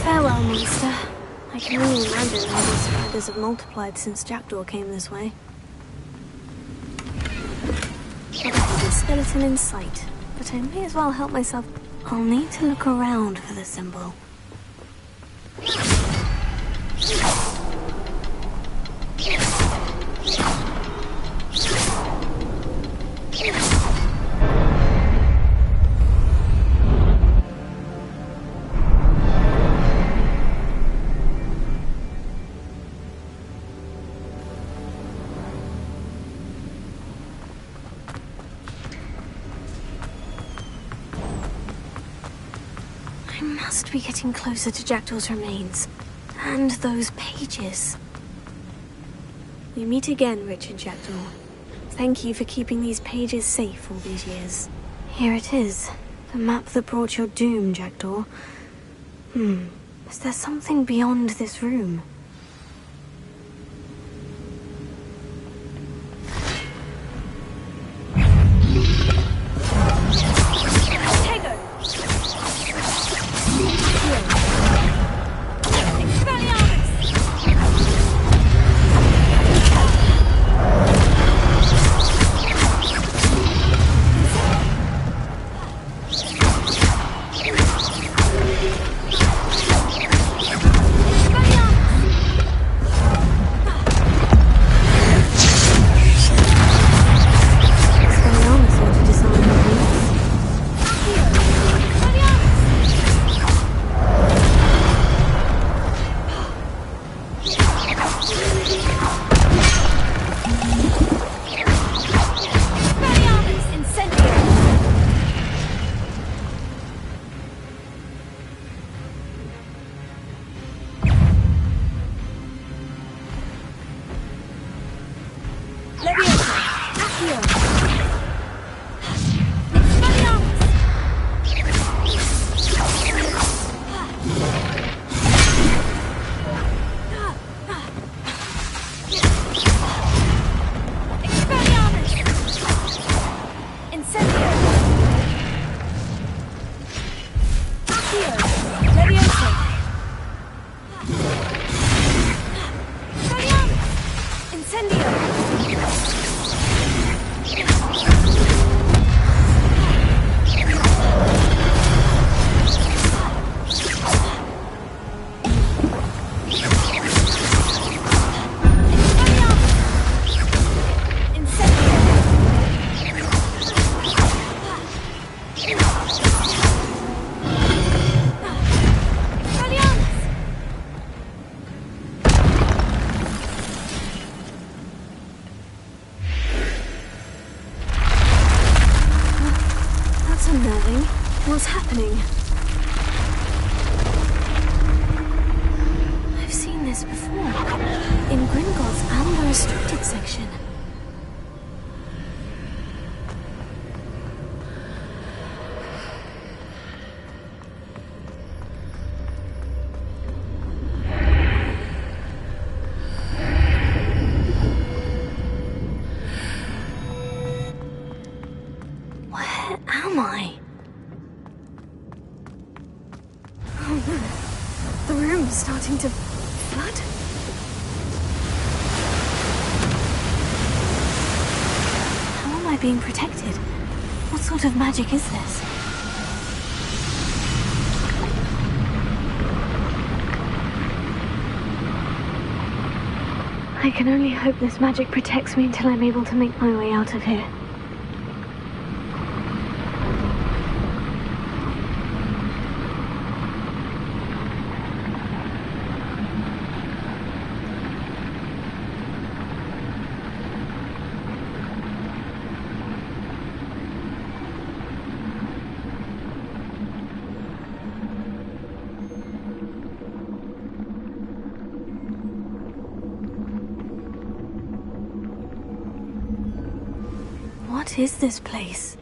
Farewell, monster. I can only imagine how these spiders have multiplied since Jackdaw came this way. Not a hidden skeleton in sight, but I may as well help myself. I'll need to look around for the symbol. must be getting closer to Jackdaw's remains. And those pages. We meet again, Richard Jackdaw. Thank you for keeping these pages safe all these years. Here it is. The map that brought your doom, Jackdaw. Is there something beyond this room? What's happening? I've seen this before. In Gringotts and the restricted section. Where am I? Oh no, the room's starting to flood. How am I being protected? What sort of magic is this? I can only hope this magic protects me until I'm able to make my way out of here. What is this place?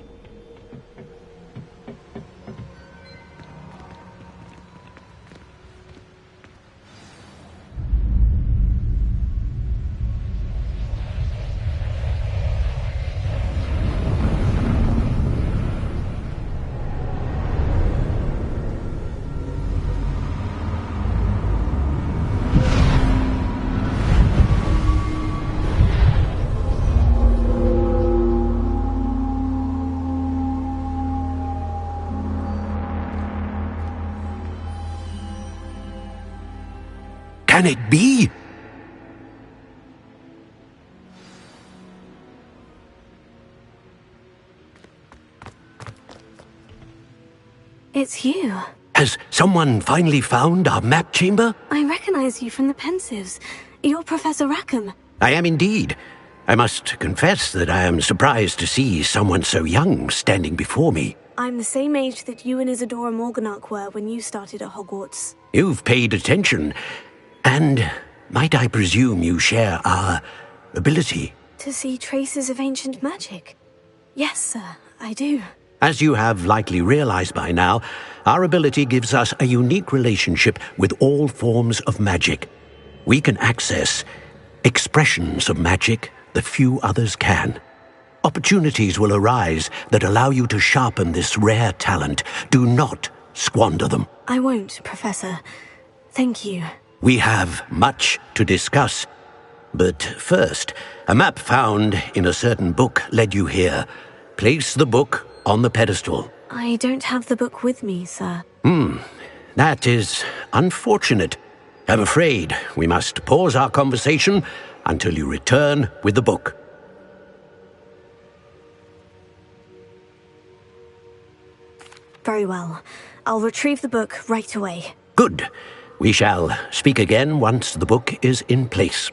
Can it be? It's you. Has someone finally found our map chamber? I recognize you from the Pensives. You're Professor Rackham. I am indeed. I must confess that I am surprised to see someone so young standing before me. I'm the same age that you and Isadora Morganach were when you started at Hogwarts. You've paid attention. And might I presume you share our ability? To see traces of ancient magic? Yes, sir, I do. As you have likely realized by now, our ability gives us a unique relationship with all forms of magic. We can access expressions of magic that few others can. Opportunities will arise that allow you to sharpen this rare talent. Do not squander them. I won't, Professor. Thank you. We have much to discuss. But first, a map found in a certain book led you here. Place the book on the pedestal. I don't have the book with me, sir. That is unfortunate. I'm afraid we must pause our conversation until you return with the book. Very well. I'll retrieve the book right away. Good. We shall speak again once the book is in place.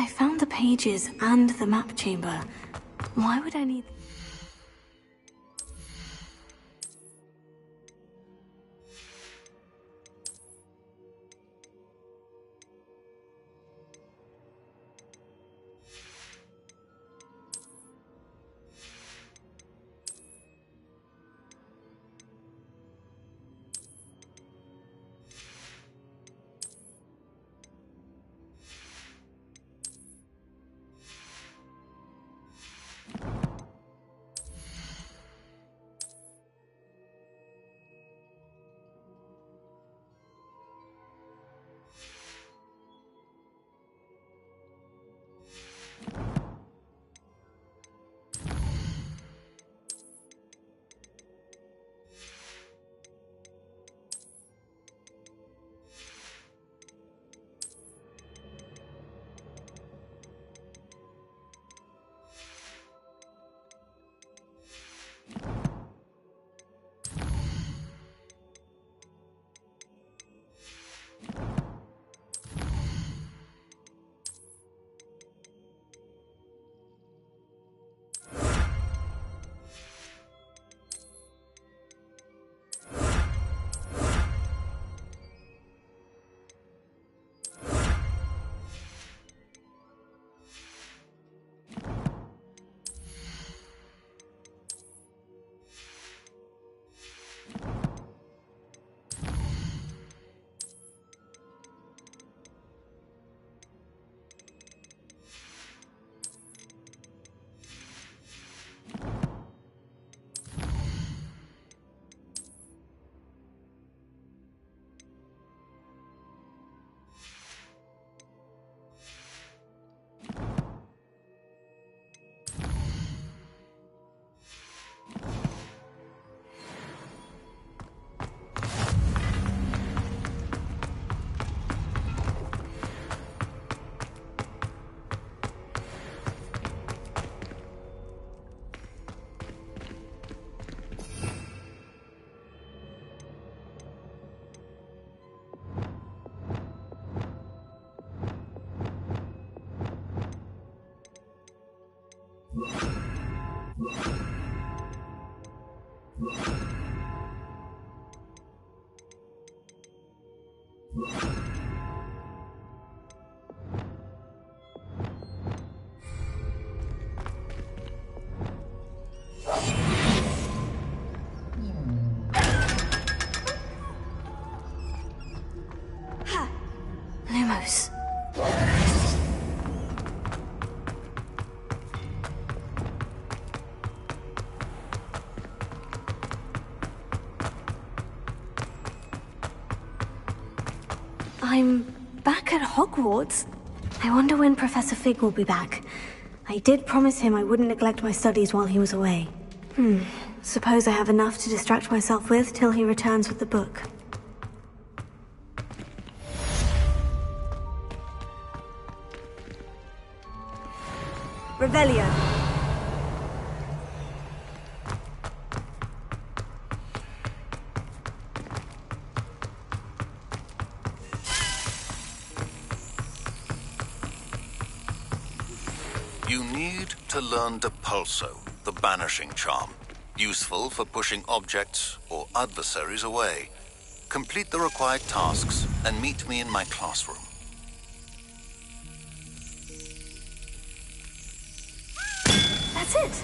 found the pages and the map chamber. Why would I need... Lumos. I'm back at Hogwarts. I wonder when Professor Fig will be back. I did promise him I wouldn't neglect my studies while he was away. Suppose I have enough to distract myself with till he returns with the book. Revelio. You need to learn Depulso, the banishing charm. Useful for pushing objects or adversaries away. Complete the required tasks and meet me in my classroom. That's it!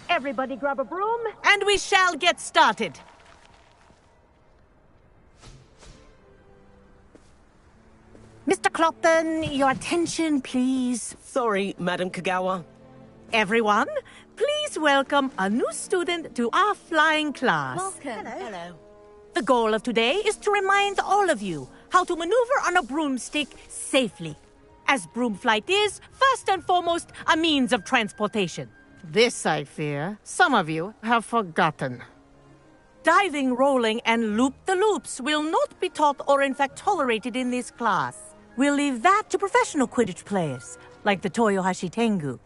Everybody grab a broom, and we shall get started. Mr. Clopton, your attention, please. Sorry, Madam Kagawa. Everyone, please welcome a new student to our flying class. Welcome. Hello. The goal of today is to remind all of you how to maneuver on a broomstick safely. As broom flight is, first and foremost, a means of transportation. This, I fear, some of you have forgotten. Diving, rolling, and loop-the-loops will not be taught or in fact tolerated in this class. We'll leave that to professional Quidditch players, like the Toyohashi Tengu.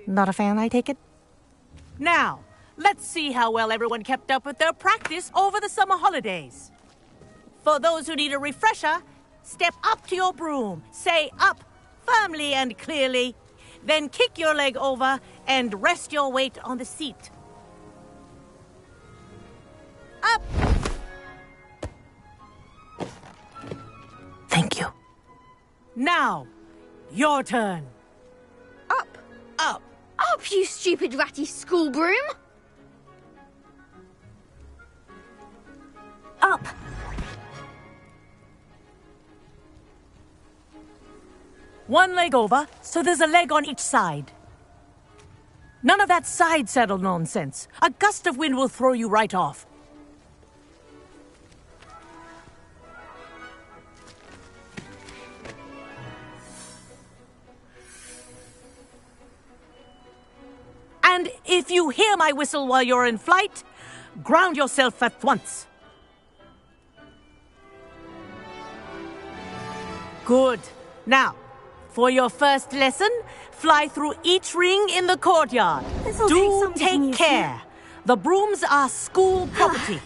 Not a fan, I take it? Now, let's see how well everyone kept up with their practice over the summer holidays. For those who need a refresher, step up to your broom, say up firmly and clearly, then kick your leg over and rest your weight on the seat. Up! Thank you. Now, your turn. Up. Up. Up, you stupid ratty school broom. Up! One leg over, so there's a leg on each side. None of that side saddle nonsense. A gust of wind will throw you right off. And if you hear my whistle while you're in flight, ground yourself at once. Good. Now, for your first lesson, fly through each ring in the courtyard. Do take care. The brooms are school property.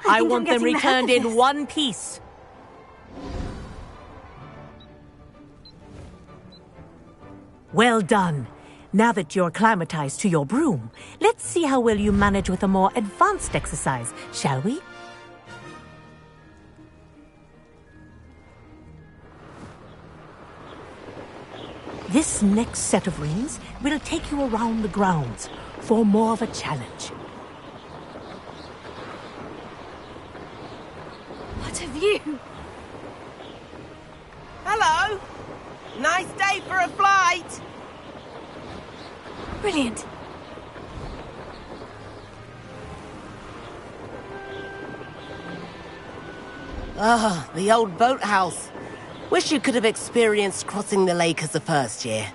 I want them returned in one piece. Well done. Now that you're acclimatized to your broom, let's see how well you manage with a more advanced exercise, shall we? This next set of rings will take you around the grounds for more of a challenge. What have you? Hello. Nice day for a flight. Brilliant. Ah, the old boathouse. Wish you could have experienced crossing the lake as the first year.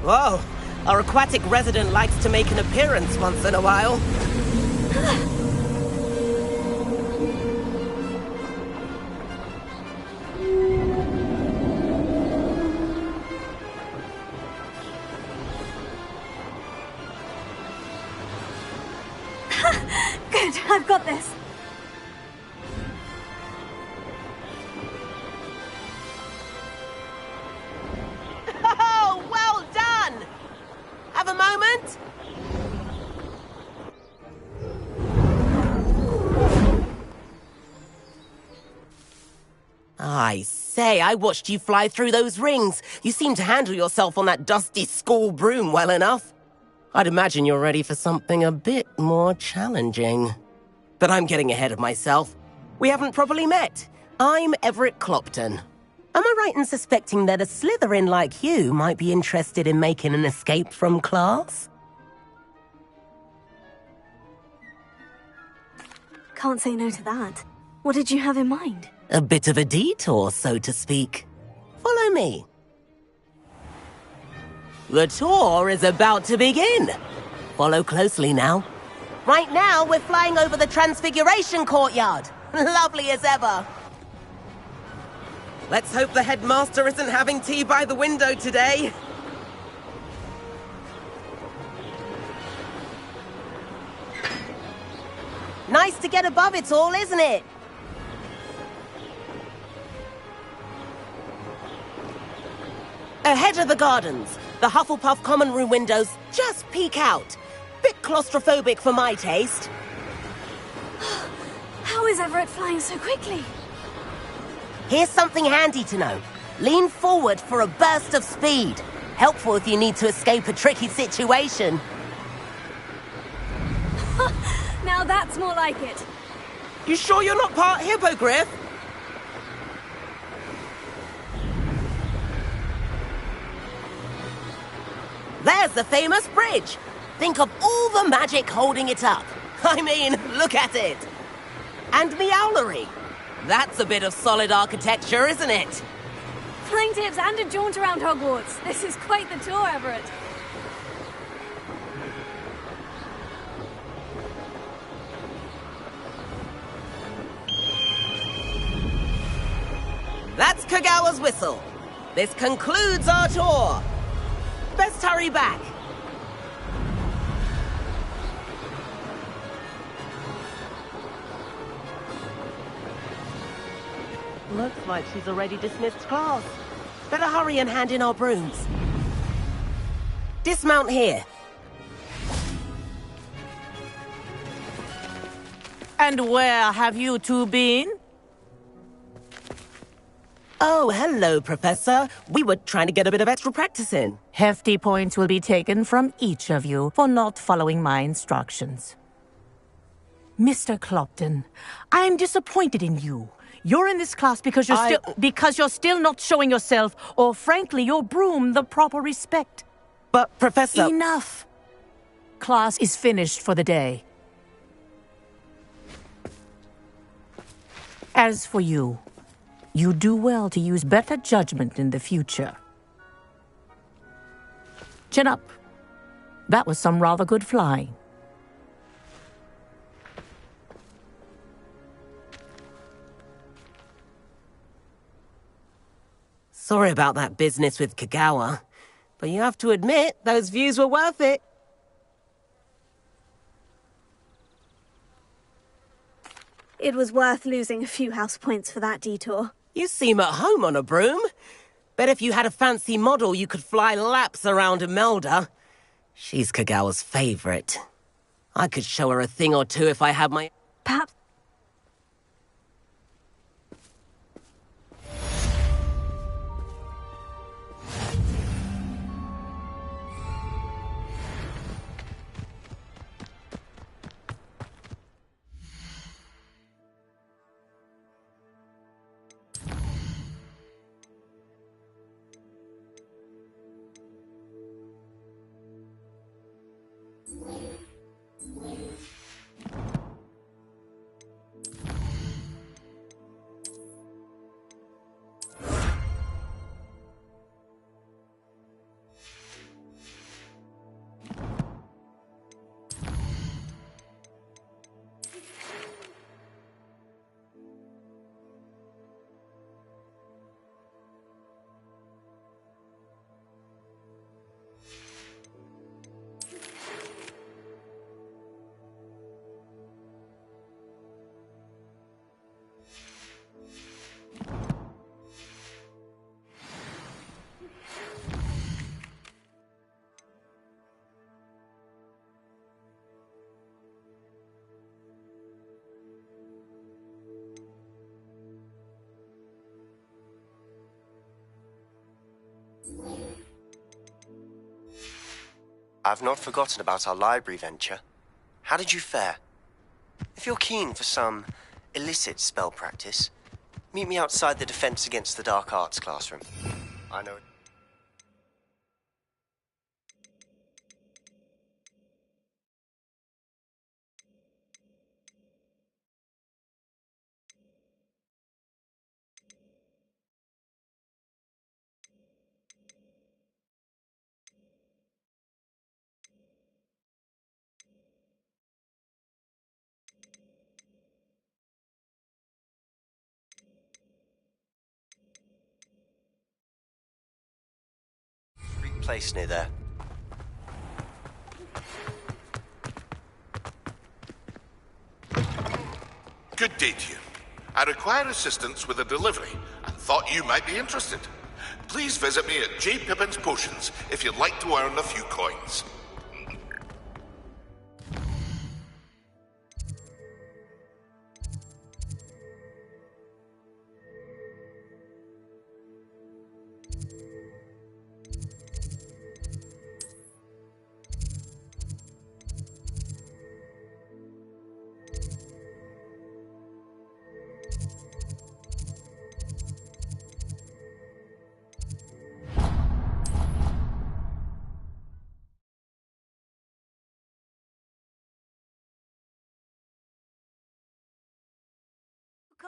Whoa, our aquatic resident likes to make an appearance once in a while. Good, I've got this. Oh, well done! Have a moment? I say, I watched you fly through those rings. You seem to handle yourself on that dusty school broom well enough. I'd imagine you're ready for something a bit more challenging. But I'm getting ahead of myself. We haven't properly met. I'm Everett Clopton. Am I right in suspecting that a Slytherin like you might be interested in making an escape from class? Can't say no to that. What did you have in mind? A bit of a detour, so to speak. Follow me. The tour is about to begin. Follow closely now. Right now, we're flying over the Transfiguration Courtyard. Lovely as ever. Let's hope the headmaster isn't having tea by the window today. Nice to get above it all, isn't it? Ahead of the gardens, the Hufflepuff common room windows just peek out. Bit claustrophobic for my taste. How is Everett flying so quickly? Here's something handy to know. Lean forward for a burst of speed. Helpful if you need to escape a tricky situation. Now that's more like it. You sure you're not part hippogriff? There's the famous bridge. Think of all the magic holding it up. I mean, look at it. And Meowlery. That's a bit of solid architecture, isn't it? Flying tips and a jaunt around Hogwarts. This is quite the tour, Everett. That's Kagawa's whistle. This concludes our tour. Best hurry back. Looks like she's already dismissed class. Better hurry and hand in our brooms. Dismount here. And where have you two been? Oh, hello, Professor. We were trying to get a bit of extra practice in. Hefty points will be taken from each of you for not following my instructions. Mr. Clopton, I am disappointed in you. You're in this class because you're still not showing yourself, or frankly, your broom the proper respect. But, Professor... Enough. Class is finished for the day. As for you, you do well to use better judgment in the future. Chin up. That was some rather good flying. Sorry about that business with Kagawa, but you have to admit, those views were worth it. It was worth losing a few house points for that detour. You seem at home on a broom. Bet if you had a fancy model, you could fly laps around Imelda. She's Kagawa's favorite. I could show her a thing or two if I had my... Perhaps... I've not forgotten about our library venture. How did you fare? If you're keen for some illicit spell practice, meet me outside the Defense Against the Dark Arts classroom. I know it. Place near there. Good day to you. I require assistance with a delivery and thought you might be interested. please visit me at J. Pippin's Potions if you'd like to earn a few coins.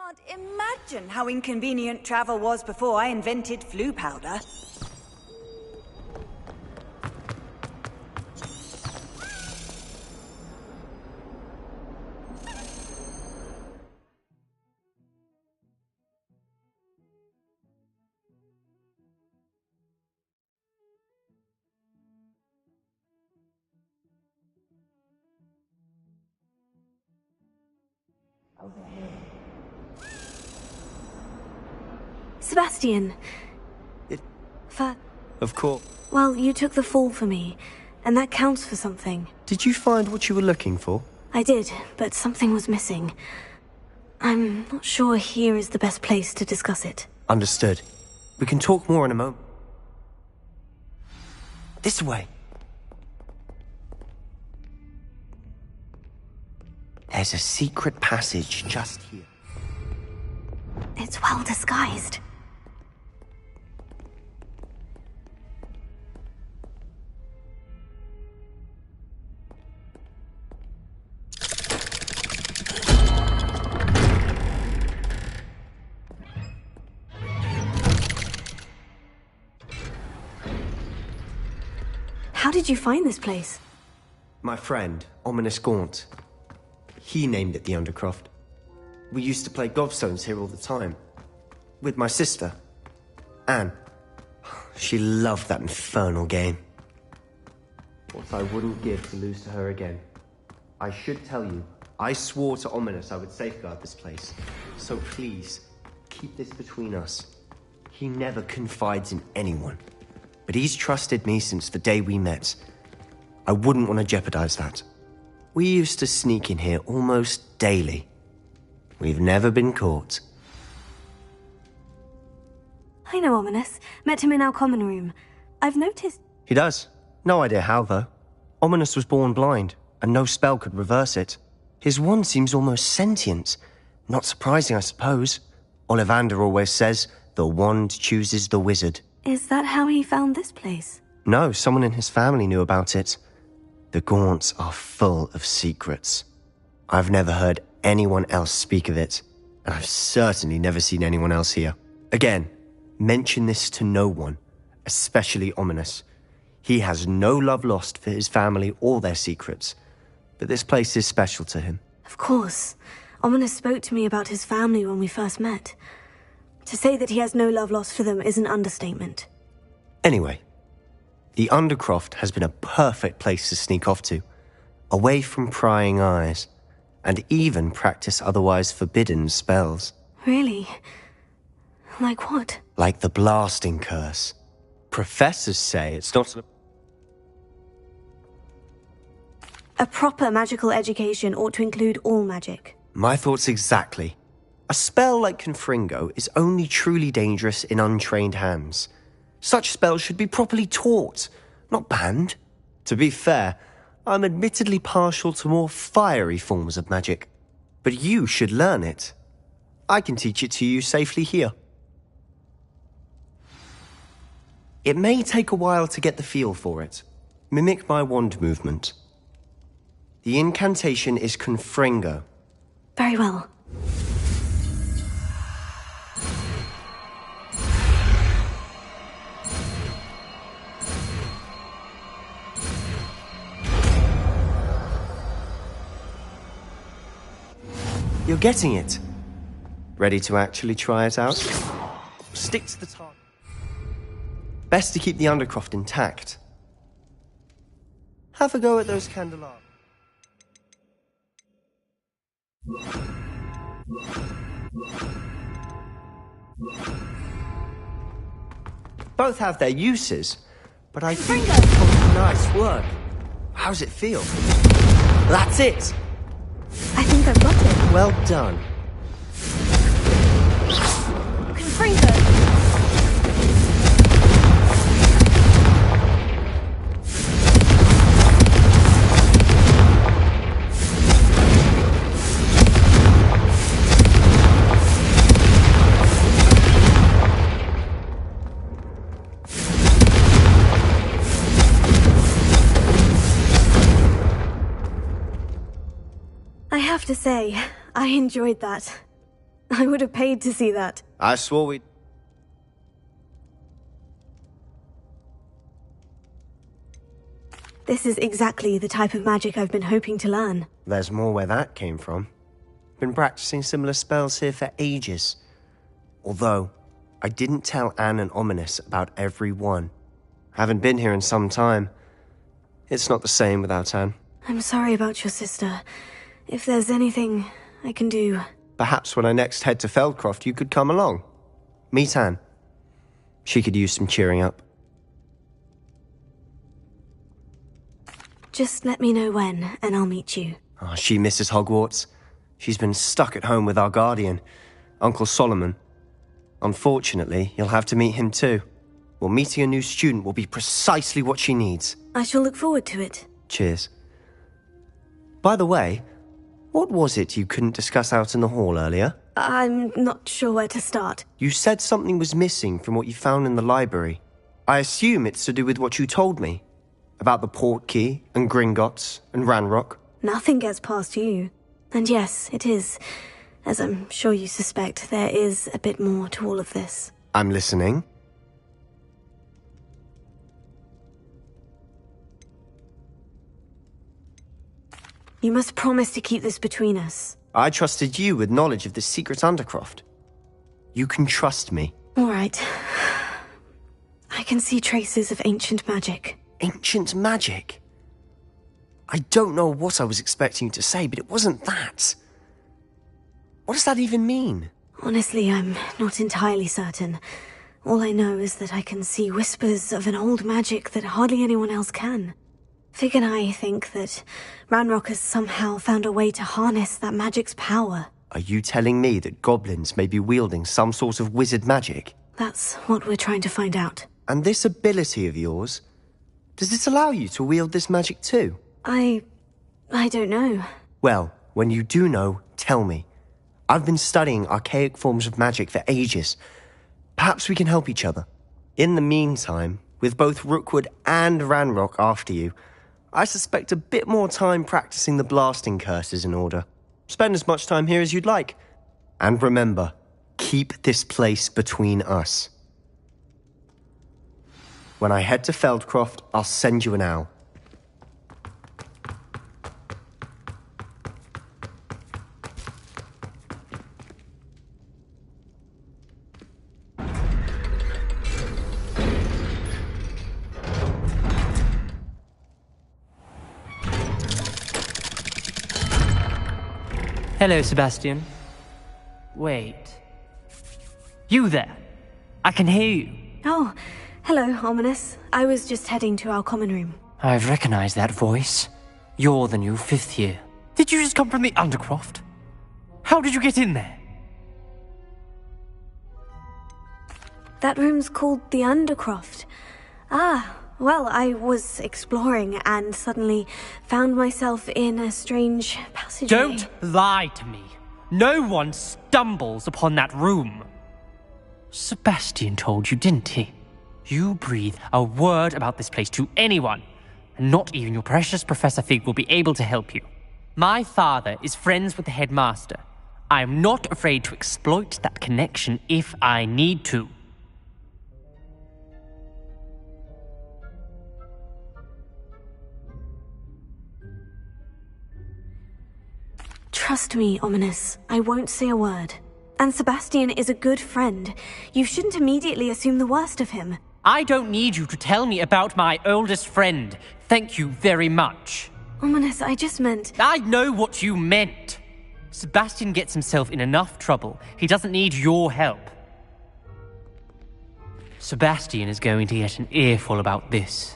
Can't imagine how inconvenient travel was before I invented flu powder. Sebastian. Of course. Well, you took the fall for me, and that counts for something. Did you find what you were looking for? I did, but something was missing. I'm not sure here is the best place to discuss it. Understood. We can talk more in a moment. This way. There's a secret passage just here. It's well disguised. How did you find this place? My friend, Ominous Gaunt. He named it the Undercroft. We used to play gobstones here all the time. With my sister, Anne. She loved that infernal game. What I wouldn't give to lose to her again. I should tell you, I swore to Ominous I would safeguard this place. So please, keep this between us. He never confides in anyone. But he's trusted me since the day we met. I wouldn't want to jeopardize that. We used to sneak in here almost daily. We've never been caught. I know Ominous. Met him in our common room. I've noticed... He does. No idea how, though. Ominous was born blind, and no spell could reverse it. His wand seems almost sentient. Not surprising, I suppose. Ollivander always says, the wand chooses the wizard. Is that how he found this place? No, someone in his family knew about it. The Gaunts are full of secrets. I've never heard anyone else speak of it, and I've certainly never seen anyone else here. Again, mention this to no one, especially Ominous. He has no love lost for his family or their secrets, but this place is special to him. Of course. Ominous spoke to me about his family when we first met. To say that he has no love lost for them is an understatement. Anyway, the Undercroft has been a perfect place to sneak off to, away from prying eyes, and even practice otherwise forbidden spells. Really? Like what? Like the blasting curse. Professors say it's not A proper magical education ought to include all magic. My thoughts exactly. A spell like Confringo is only truly dangerous in untrained hands. Such spells should be properly taught, not banned. To be fair, I'm admittedly partial to more fiery forms of magic. But you should learn it. I can teach it to you safely here. It may take a while to get the feel for it. Mimic my wand movement. The incantation is Confringo. Very well. You're getting it. Ready to actually try it out? Stick to the target. Best to keep the Undercroft intact. Have a go at those candelabras. Both have their uses, but I think nice work. How's it feel? That's it! I think I've got it. Well done. Confringo! I have to say, I enjoyed that. I would have paid to see that. I swore we'd... This is exactly the type of magic I've been hoping to learn. There's more where that came from. Been practicing similar spells here for ages. Although, I didn't tell Anne and Ominous about every one. Haven't been here in some time. It's not the same without Anne. I'm sorry about your sister. If there's anything I can do... Perhaps when I next head to Feldcroft, you could come along. Meet Anne. She could use some cheering up. Just let me know when, and I'll meet you. Oh, she misses Hogwarts. She's been stuck at home with our guardian, Uncle Solomon. Unfortunately, you'll have to meet him too. Well, meeting a new student will be precisely what she needs. I shall look forward to it. Cheers. By the way, what was it you couldn't discuss out in the hall earlier? I'm not sure where to start. You said something was missing from what you found in the library. I assume it's to do with what you told me. About the Portkey, and Gringotts, and Ranrock. Nothing gets past you. And yes, it is. As I'm sure you suspect, there is a bit more to all of this. I'm listening. You must promise to keep this between us. I trusted you with knowledge of this secret undercroft. You can trust me. All right. I can see traces of ancient magic. Ancient magic? I don't know what I was expecting you to say, but it wasn't that. What does that even mean? Honestly, I'm not entirely certain. All I know is that I can see whispers of an old magic that hardly anyone else can. Fig and I think that Ranrock has somehow found a way to harness that magic's power. Are you telling me that goblins may be wielding some sort of wizard magic? That's what we're trying to find out. And this ability of yours, does it allow you to wield this magic too? I don't know. Well, when you do know, tell me. I've been studying archaic forms of magic for ages. Perhaps we can help each other. In the meantime, with both Rookwood and Ranrock after you, I suspect a bit more time practicing the blasting curse is in order. Spend as much time here as you'd like. And remember, keep this place between us. When I head to Feldcroft, I'll send you an owl. Hello, Sebastian. Wait. You there? I can hear you. Oh, hello, Ominous. I was just heading to our common room. I've recognized that voice. You're the new 5th year. Did you just come from the Undercroft? How did you get in there? That room's called the Undercroft. Ah, well, I was exploring and suddenly found myself in a strange passageway. Don't lie to me. No one stumbles upon that room. Sebastian told you, didn't he? You breathe a word about this place to anyone, and not even your precious Professor Fig will be able to help you. My father is friends with the headmaster. I am not afraid to exploit that connection if I need to. Trust me, Ominous. I won't say a word. And Sebastian is a good friend. You shouldn't immediately assume the worst of him. I don't need you to tell me about my oldest friend. Thank you very much. Ominous, I just meant... I know what you meant. Sebastian gets himself in enough trouble. He doesn't need your help. Sebastian is going to get an earful about this.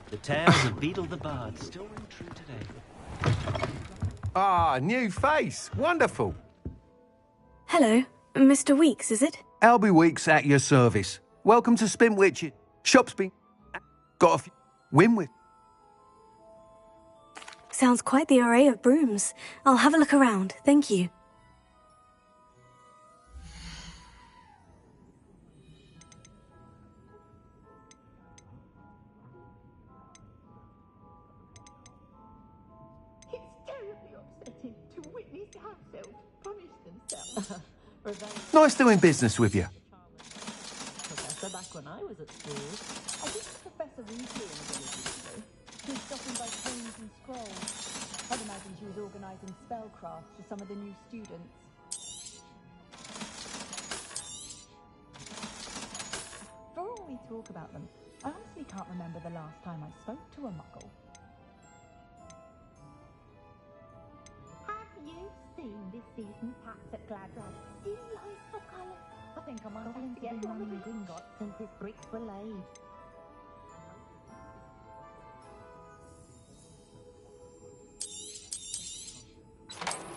The tales of Beetle the Bard still ring true today. Ah, new face. Wonderful. Hello, Mr. Weeks, is it? Albie Weeks at your service. Welcome to Spintwich. Shop's been... Got a few... Winwith. Sounds quite the array of brooms. I'll have a look around, thank you. Nice doing business with you. Professor back when I was at school. I think Professor Weasley in the village ago. She was stopping by coins and scrolls. I'd imagine she was organising spellcraft for some of the new students. For all we talk about them, I honestly can't remember the last time I spoke to a muggle. Have you seen this season's hats at Gladwell? Delightful colour. I think I might have to get one of Gringotts since his bricks were laid.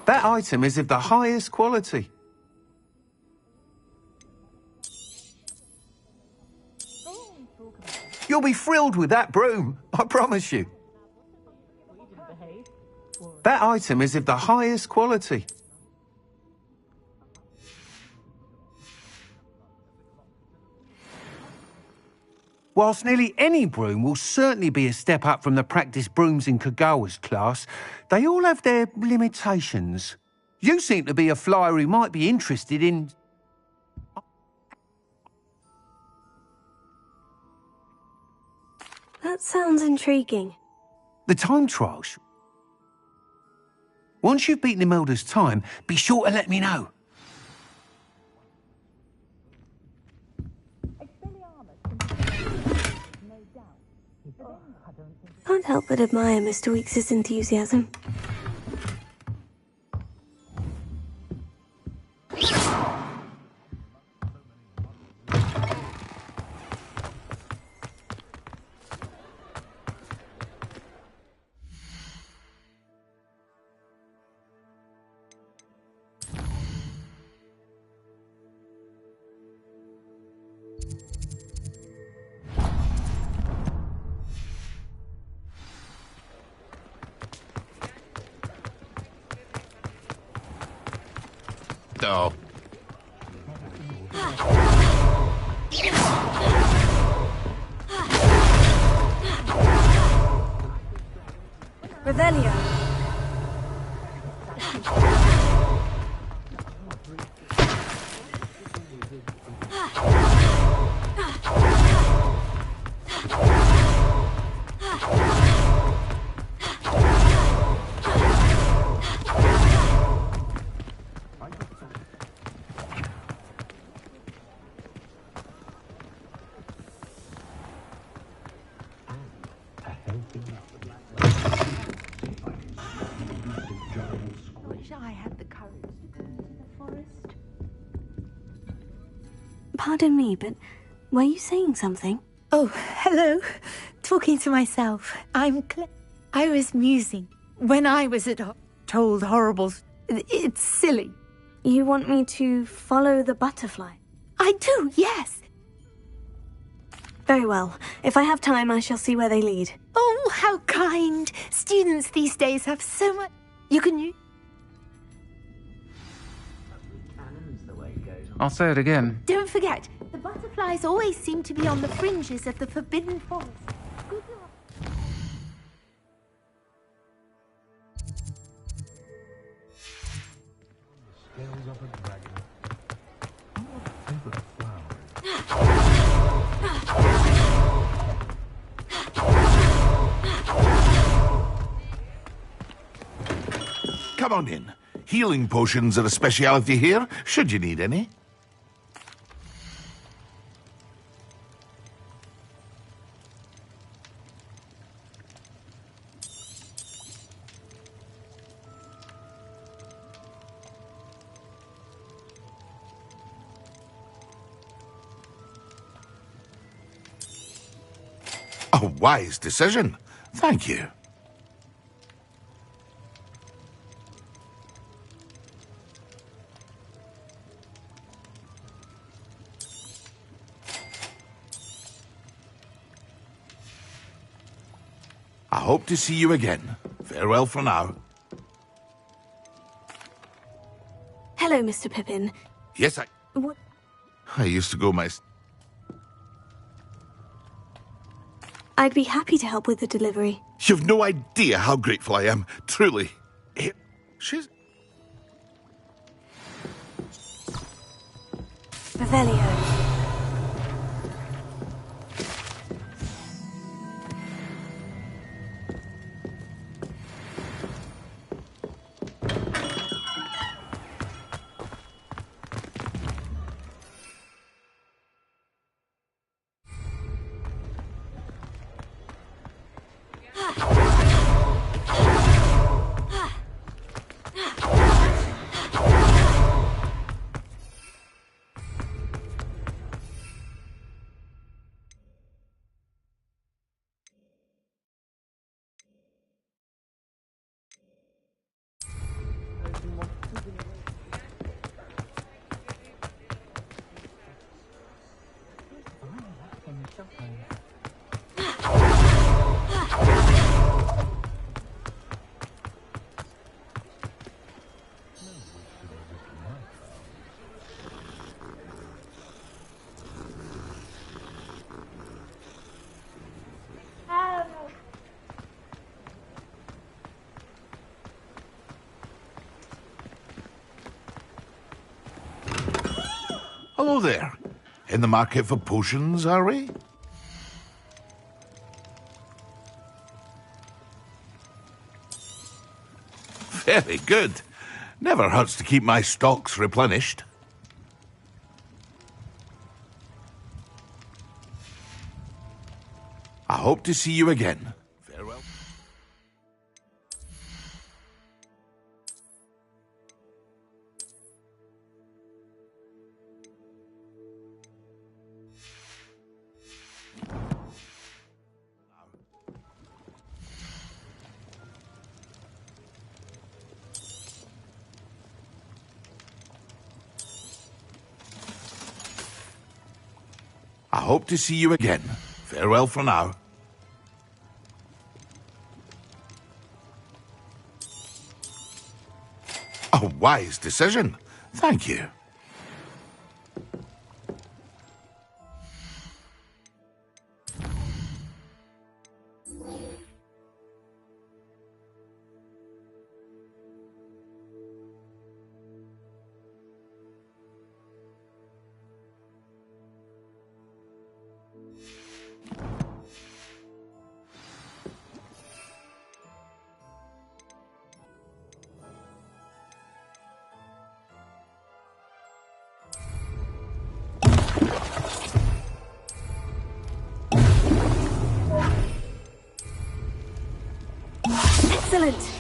That item is of the highest quality. You'll be thrilled with that broom, I promise you. That item is of the highest quality. Whilst nearly any broom will certainly be a step up from the practice brooms in Kagawa's class, they all have their limitations. You seem to be a flyer who might be interested in... That sounds intriguing. The time trials. Once you've beaten Imelda's time, be sure to let me know. Can't help but admire Mr. Weeks' enthusiasm. No. Revelio. Pardon me, but were you saying something? Oh, hello. Talking to myself. I was musing. When I was told horribles, it's silly. You want me to follow the butterfly? I do, yes. Very well. If I have time, I shall see where they lead. Oh, how kind. Students these days have so much... You can use... I'll say it again. Don't forget, the butterflies always seem to be on the fringes of the forbidden forest. Good luck. Scales of a dragon. Come on in. Healing potions are a speciality here, should you need any. A wise decision. Thank you. I hope to see you again. Farewell for now. Hello, Mr. Pippin. Yes, What? I used to go my... I'd be happy to help with the delivery. You've no idea how grateful I am, truly. She's... Revelio. Hello there. In the market for potions, are we? Very good. Never hurts to keep my stocks replenished. I hope to see you again. Farewell. I hope to see you again. Farewell for now. A wise decision. Thank you. Excellent!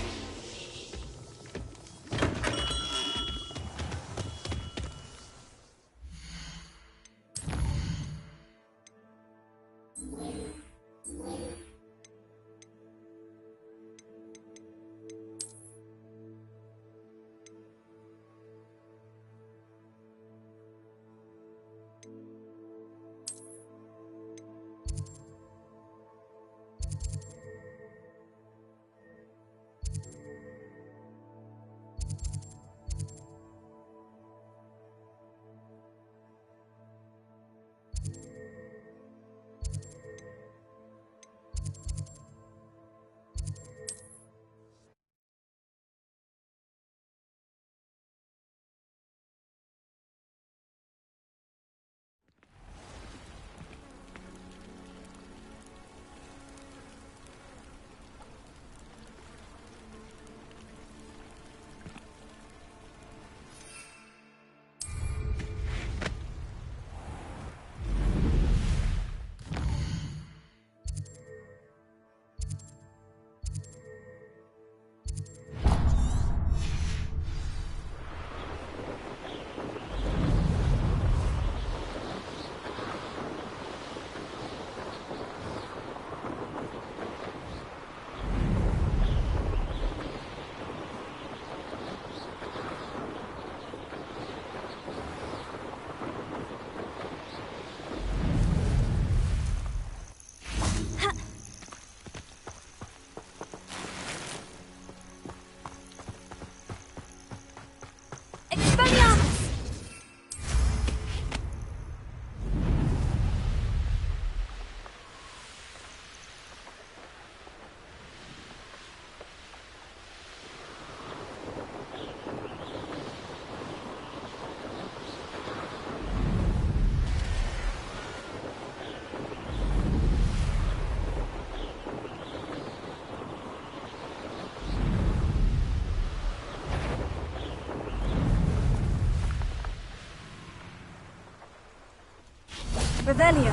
Revelio.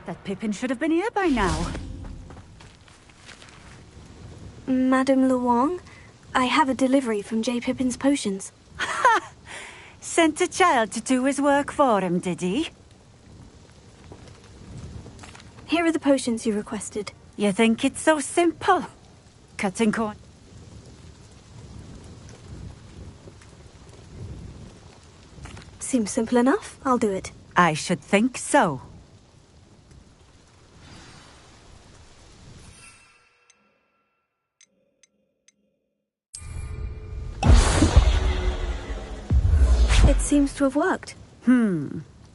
That Pippin should have been here by now. Madame Luong, I have a delivery from J. Pippin's potions. Ha! Sent a child to do his work for him, did he? Here are the potions you requested. You think it's so simple? Cutting corn. Seems simple enough. I'll do it. I should think so. It seems to have worked.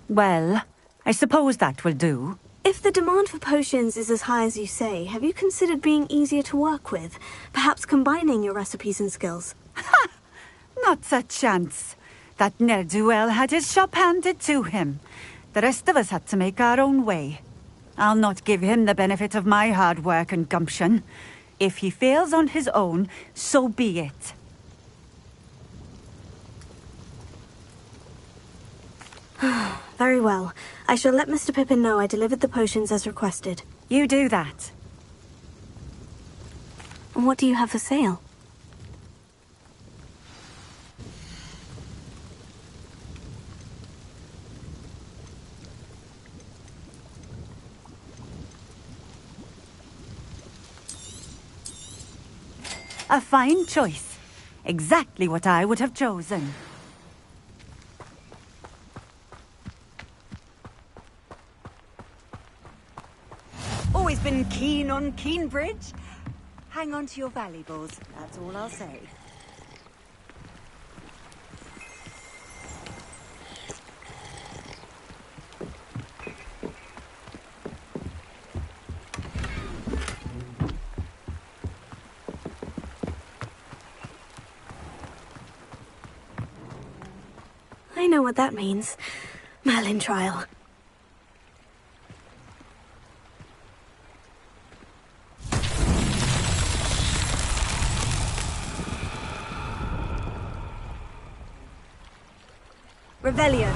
Well, I suppose that will do. If the demand for potions is as high as you say, have you considered being easier to work with? Perhaps combining your recipes and skills? Ha! Not a chance. That ne'er-do-well had his shop handed to him. The rest of us had to make our own way. I'll not give him the benefit of my hard work and gumption. If he fails on his own, so be it. Very well. I shall let Mr. Pippin know I delivered the potions as requested. You do that. And what do you have for sale? A fine choice. Exactly what I would have chosen. Always been keen on Keenbridge. Hang on to your valuables, that's all I'll say. I know what that means. Merlin trial. Revelio.